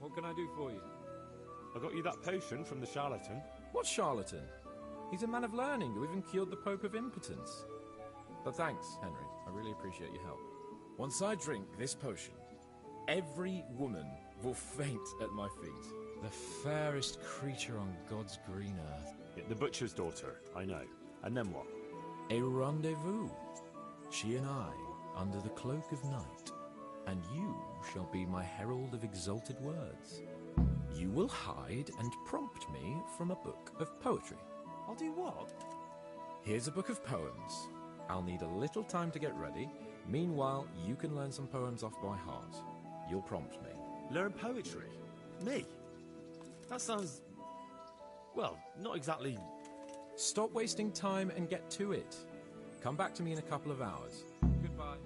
Speaker 1: What can I do for you?
Speaker 2: I got you that potion from the charlatan.
Speaker 20: What charlatan? He's a man of learning who even cured the Pope of impotence. But thanks, Henry. I really appreciate your help. Once I drink this potion, every woman will faint at my feet. The fairest creature on God's green earth.
Speaker 2: Yeah, the butcher's daughter, I know. And then what?
Speaker 20: A rendezvous. She and I, under the cloak of night. And you shall be my herald of exalted words. You will hide and prompt me from a book of poetry.
Speaker 2: I'll do what?
Speaker 20: Here's a book of poems. I'll need a little time to get ready. Meanwhile, you can learn some poems off by heart. You'll prompt me.
Speaker 2: Learn poetry? Me? That sounds... well, not exactly...
Speaker 20: Stop wasting time and get to it. Come back to me in a couple of hours. Goodbye.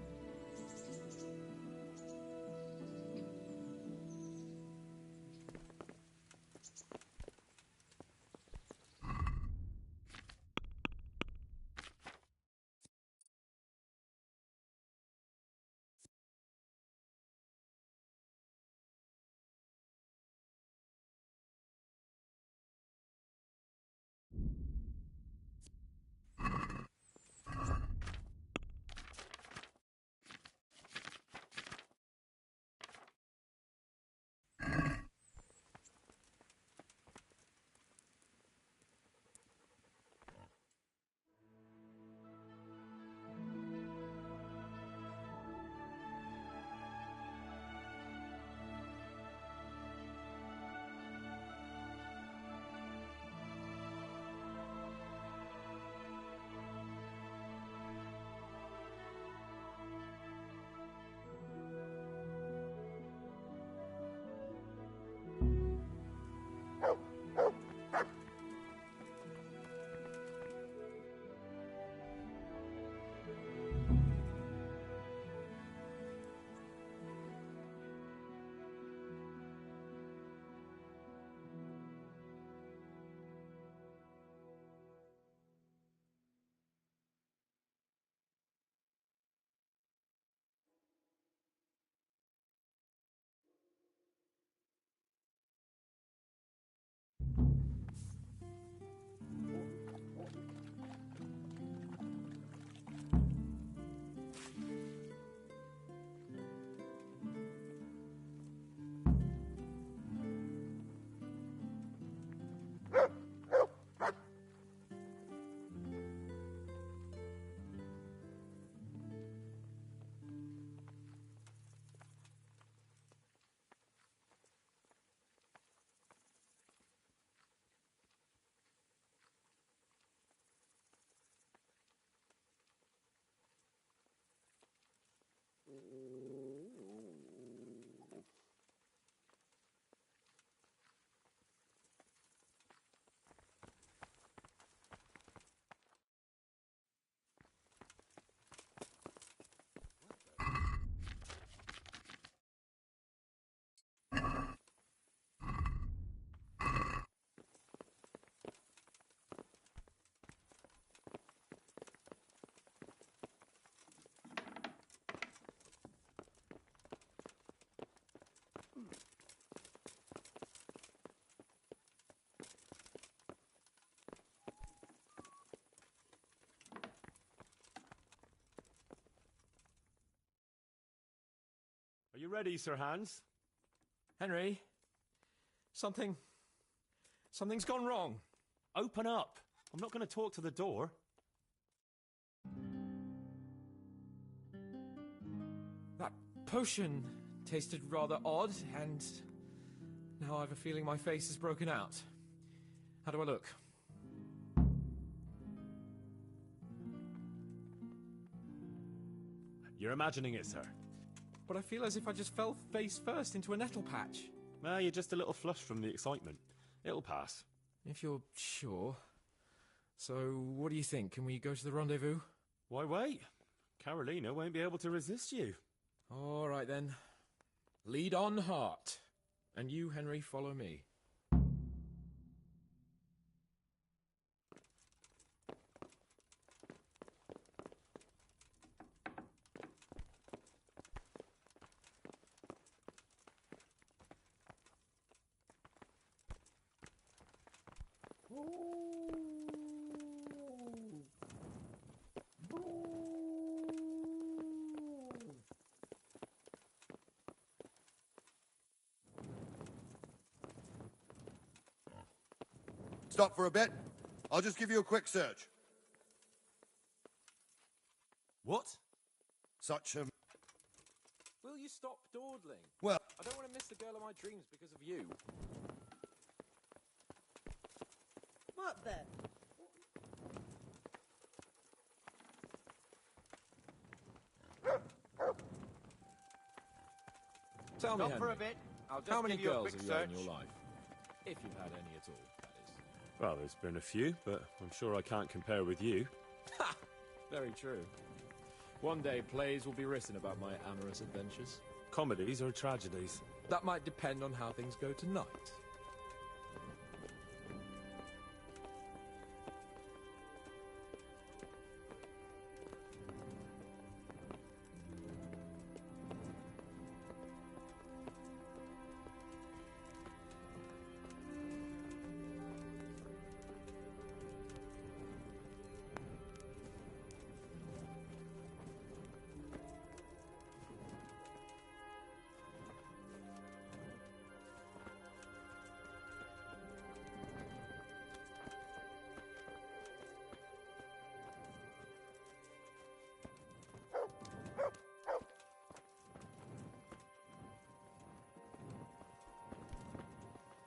Speaker 2: Are you ready, Sir Hans?
Speaker 20: Henry, something's gone wrong.
Speaker 2: Open up. I'm not going to talk to the door.
Speaker 20: That potion tasted rather odd, and now I have a feeling my face is broken out. How do I look?
Speaker 2: You're imagining it, sir.
Speaker 20: But I feel as if I just fell face first into a nettle patch.
Speaker 2: Well, you're just a little flushed from the excitement. It'll pass.
Speaker 20: If you're sure. So, what do you think? Can we go to the rendezvous?
Speaker 2: Why wait? Carolina won't be able to resist you.
Speaker 20: All right, then. Lead on, Hart. And you, Henry, follow me.
Speaker 7: Stop for a bit. I'll just give you a quick search.
Speaker 2: What?
Speaker 7: Such a...
Speaker 20: Will you stop dawdling?
Speaker 7: Well...
Speaker 20: I don't want to miss the girl of my dreams because of you.
Speaker 10: What then?
Speaker 20: Tell me,
Speaker 10: Stop for
Speaker 20: Henry,
Speaker 10: a bit. I'll just
Speaker 20: how many
Speaker 10: give you a
Speaker 20: girls
Speaker 10: quick
Speaker 20: have you had in
Speaker 10: search.
Speaker 20: your life? If you've had any at all, that is.
Speaker 2: Well, there's been a few, but I'm sure I can't compare with you.
Speaker 20: Ha! Very true. One day plays will be written about my amorous adventures.
Speaker 2: Comedies or tragedies?
Speaker 20: That might depend on how things go tonight.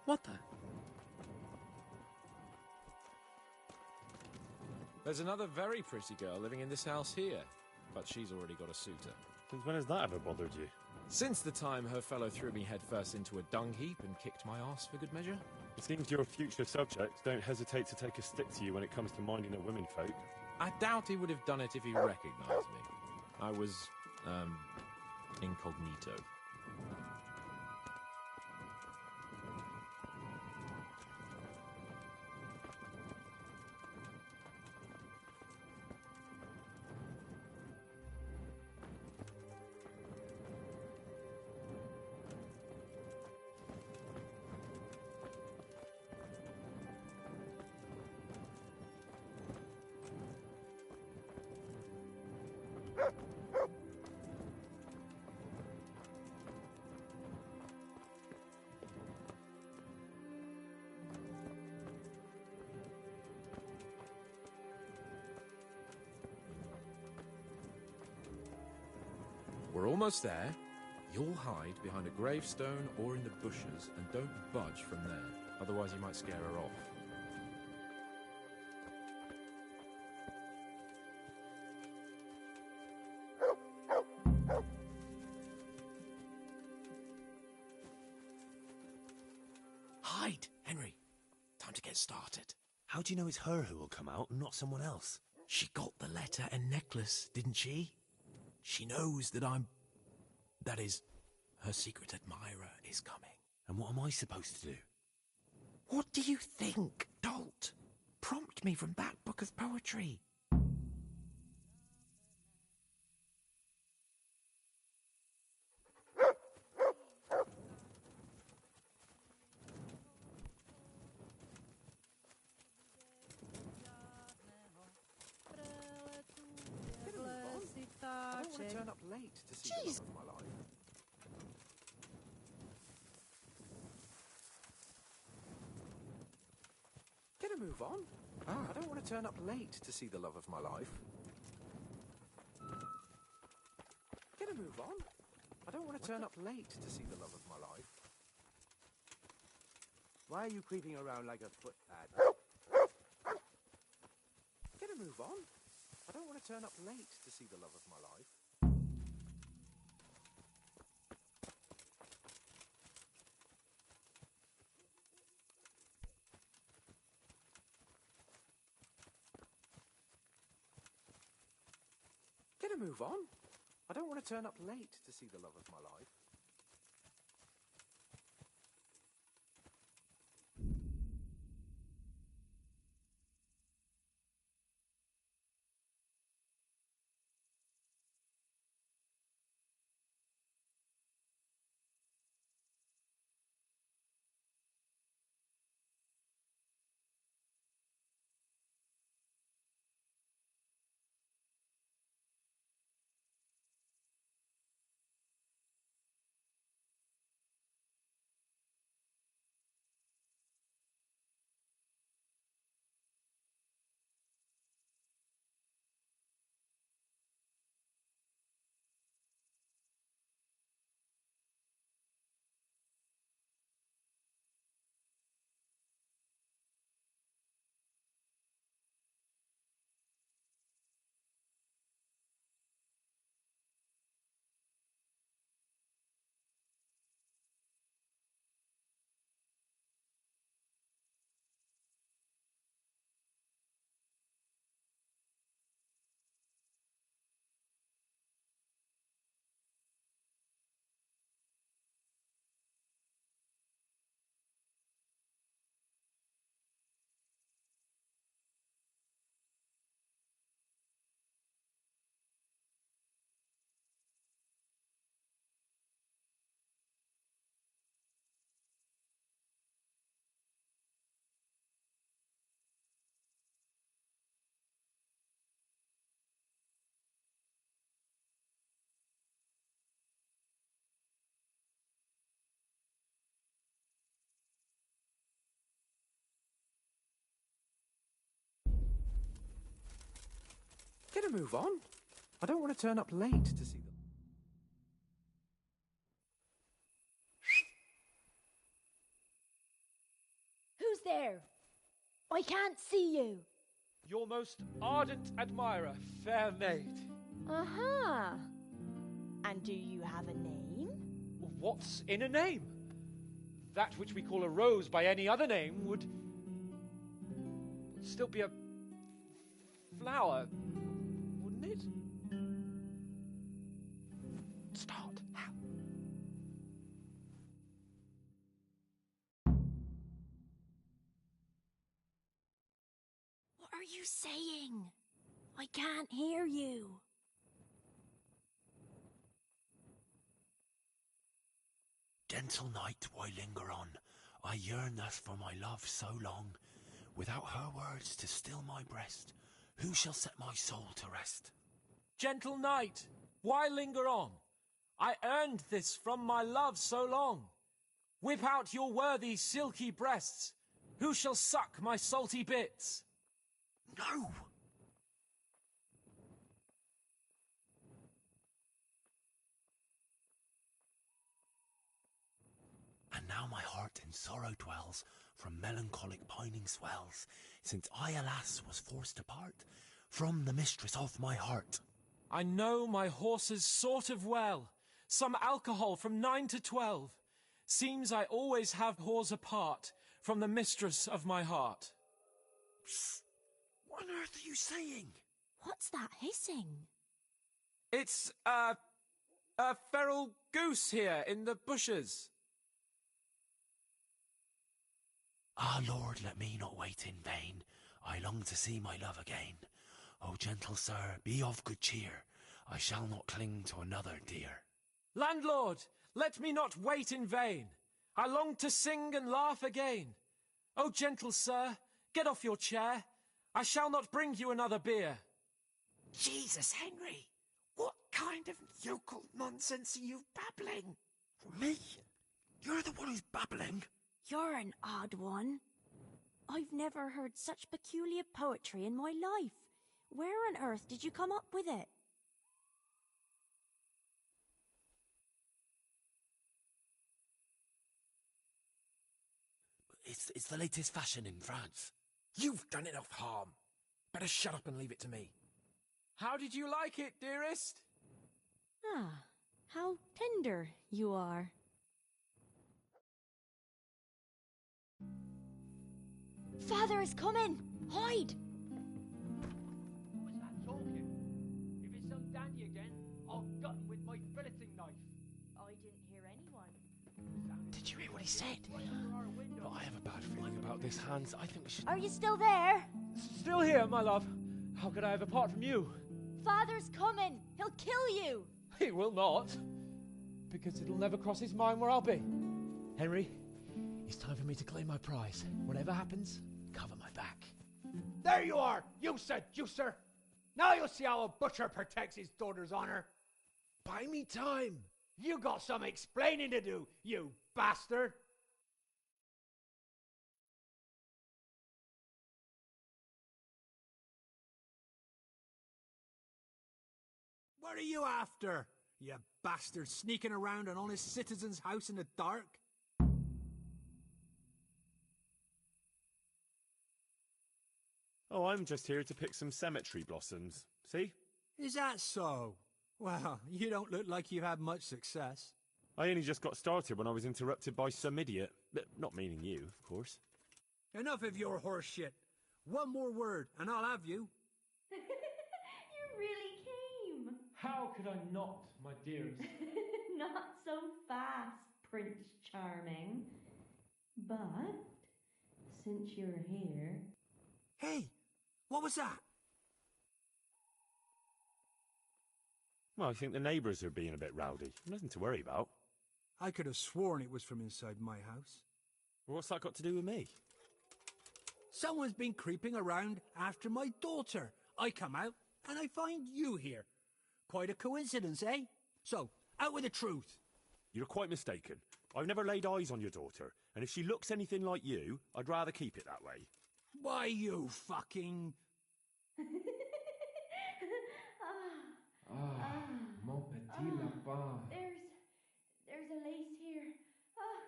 Speaker 3: What the?
Speaker 20: There's another very pretty girl living in this house here, but she's already got a suitor.
Speaker 2: Since when has that ever bothered you?
Speaker 20: Since the time her fellow threw me headfirst into a dung heap and kicked my arse for good measure.
Speaker 2: It seems your future subjects don't hesitate to take a stick to you when it comes to minding a womenfolk.
Speaker 20: I doubt he would have done it if he recognized me. I was, incognito. We're almost there. You'll hide behind a gravestone or in the bushes and don't budge from there. Otherwise you might scare her off.
Speaker 2: Hide, Henry. Time to get started. How do you know it's her who will come out and not someone else?
Speaker 20: She got the letter and necklace, didn't she? She knows that that is, her secret admirer is coming.
Speaker 2: And what am I supposed to do?
Speaker 20: What do you think, dolt? Prompt me from that book of poetry.
Speaker 10: I don't want to turn up late to see the love of my life. Get a move on. I don't want to turn up late to see the love of my life. Get a move on. I don't want to turn up late to see the love of my life.
Speaker 17: Why are you creeping around like a footpad?
Speaker 10: Get a move on. I don't want to turn up late to see the love of my life. Get a move on. I don't want to turn up late to see the love of my life. Can I move on? I don't want to turn up late to see them.
Speaker 9: Who's there? I can't see you.
Speaker 11: Your most ardent admirer, fair maid.
Speaker 9: Uh-huh. And do you have a name?
Speaker 11: What's in a name? That which we call a rose by any other name would still be a flower, wouldn't it? Start. How?
Speaker 9: What are you saying? I can't hear you.
Speaker 2: Gentle night, why linger on? I yearn thus for my love so long. Without her words to still my breast, who shall set my soul to rest?
Speaker 1: Gentle night, why linger on? I earned this from my love so long. Whip out your worthy silky breasts. Who shall suck my salty bits?
Speaker 2: No! And now my heart in sorrow dwells, from melancholic pining swells, since I, alas, was forced to part from the mistress of my heart.
Speaker 1: I know my horses sort of well. Some alcohol from 9 to 12. Seems I always have whores apart from the mistress of my heart.
Speaker 2: Psst! What on earth are you saying?
Speaker 9: What's that hissing?
Speaker 1: It's, a feral goose here in the bushes.
Speaker 2: Ah, Lord, let me not wait in vain. I long to see my love again. O gentle sir, be of good cheer. I shall not cling to another dear.
Speaker 1: Landlord, let me not wait in vain. I long to sing and laugh again. O gentle sir, get off your chair. I shall not bring you another beer.
Speaker 10: Jesus, Henry! What kind of yokel nonsense are you babbling?
Speaker 2: Me? You're the one who's babbling?
Speaker 9: You're an odd one. I've never heard such peculiar poetry in my life. Where on earth did you come up with it?
Speaker 2: It's the latest fashion in France.
Speaker 20: You've done enough harm. Better shut up and leave it to me.
Speaker 1: How did you like it, dearest?
Speaker 9: Ah, how tender you are. Father is coming! Hide!
Speaker 12: Who was that talking? If it's some Danny again, I'll gut him with my filleting knife.
Speaker 9: I didn't hear anyone.
Speaker 2: Did you hear what he said? But I have a bad feeling about this, Hans. I think we should...
Speaker 9: Are you still there?
Speaker 11: Still here, my love. How could I have apart from you?
Speaker 9: Father's coming! He'll kill you!
Speaker 11: He will not. Because it'll never cross his mind where I'll be. Henry, it's time for me to claim my prize. Whatever happens, cover my back.
Speaker 12: There you are, you seducer! Now you'll see how a butcher protects his daughter's honor.
Speaker 11: Buy me time.
Speaker 12: You got some explaining to do, you bastard!
Speaker 13: What are you after, you bastard sneaking around an honest citizen's house in the dark?
Speaker 2: Oh, I'm just here to pick some cemetery blossoms. See?
Speaker 13: Is that so? Well, you don't look like you've had much success.
Speaker 2: I only just got started when I was interrupted by some idiot. Not meaning you, of course.
Speaker 13: Enough of your horse shit. One more word, and I'll have you.
Speaker 9: You really came.
Speaker 11: How could I not, my dearest?
Speaker 9: Not so fast, Prince Charming. But, since you're here...
Speaker 13: Hey, what was that?
Speaker 2: Well, I think the neighbours are being a bit rowdy. Nothing to worry about.
Speaker 13: I could have sworn it was from inside my house.
Speaker 2: Well, what's that got to do with me?
Speaker 13: Someone's been creeping around after my daughter. I come out, and I find you here. Quite a coincidence, eh? So, out with the truth.
Speaker 2: You're quite mistaken. I've never laid eyes on your daughter, and if she looks anything like you, I'd rather keep it that way.
Speaker 13: Why, you fucking...
Speaker 1: far.
Speaker 6: There's a lace here. Ah,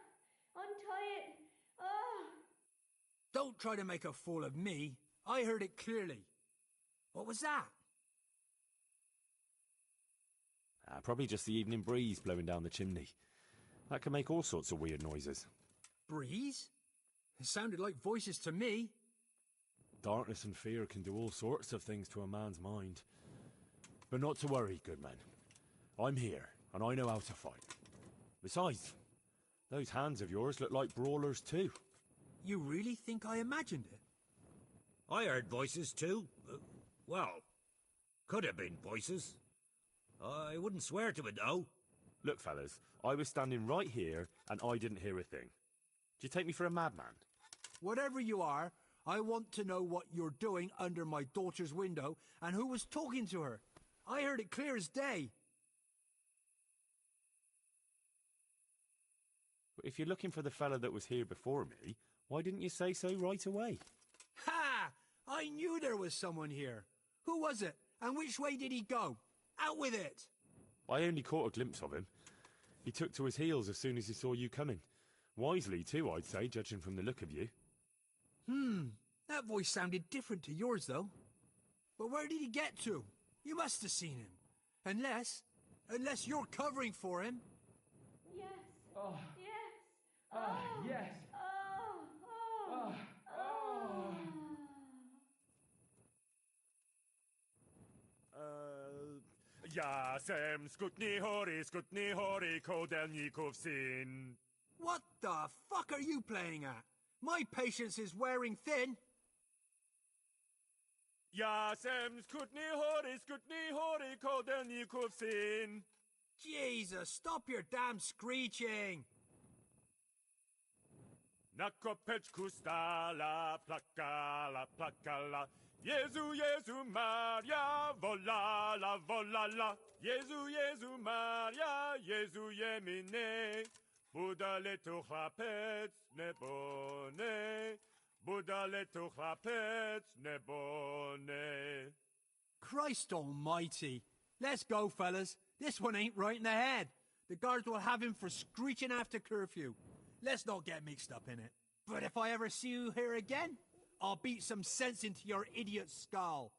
Speaker 6: untie it. Ah.
Speaker 13: Don't try to make a fool of me. I heard it clearly. What was that?
Speaker 2: Probably just the evening breeze blowing down the chimney. That can make all sorts of weird noises.
Speaker 13: Breeze? It sounded like voices to me.
Speaker 2: Darkness and fear can do all sorts of things to a man's mind. But not to worry, good man. I'm here, and I know how to fight. Besides, those hands of yours look like brawlers too.
Speaker 13: You really think I imagined it?
Speaker 4: I heard voices too. Well, could have been voices. I wouldn't swear to it though.
Speaker 2: Look, fellas, I was standing right here, and I didn't hear a thing. Do you take me for a madman?
Speaker 13: Whatever you are, I want to know what you're doing under my daughter's window and who was talking to her. I heard it clear as day.
Speaker 2: If you're looking for the fella that was here before me, why didn't you say so right away?
Speaker 13: Ha! I knew there was someone here. Who was it? And which way did he go? Out with it!
Speaker 2: I only caught a glimpse of him. He took to his heels as soon as he saw you coming. Wisely, too, I'd say, judging from the look of you.
Speaker 13: That voice sounded different to yours, though. But where did he get to? You must have seen him. Unless you're covering for him.
Speaker 6: Yes.
Speaker 1: Oh.
Speaker 6: Yes.
Speaker 1: Ah, yes.
Speaker 6: Oh.
Speaker 2: Jasem skutni hori kodelnikov syn.
Speaker 13: What the fuck are you playing at? My patience is wearing thin.
Speaker 2: Jasem skutni hori kodelnikov syn.
Speaker 13: Jesus, stop your damn screeching.
Speaker 2: Nakopeczku stala plakala. Jezu, Maria, volala, volala. Jezu, Maria, Jezu jemine. Budale tu chlapec nebone. Budale tu chlapec nebone.
Speaker 13: Christ almighty. Let's go, fellas. This one ain't right in the head. The guards will have him for screeching after curfew. Let's not get mixed up in it. But if I ever see you here again, I'll beat some sense into your idiot skull.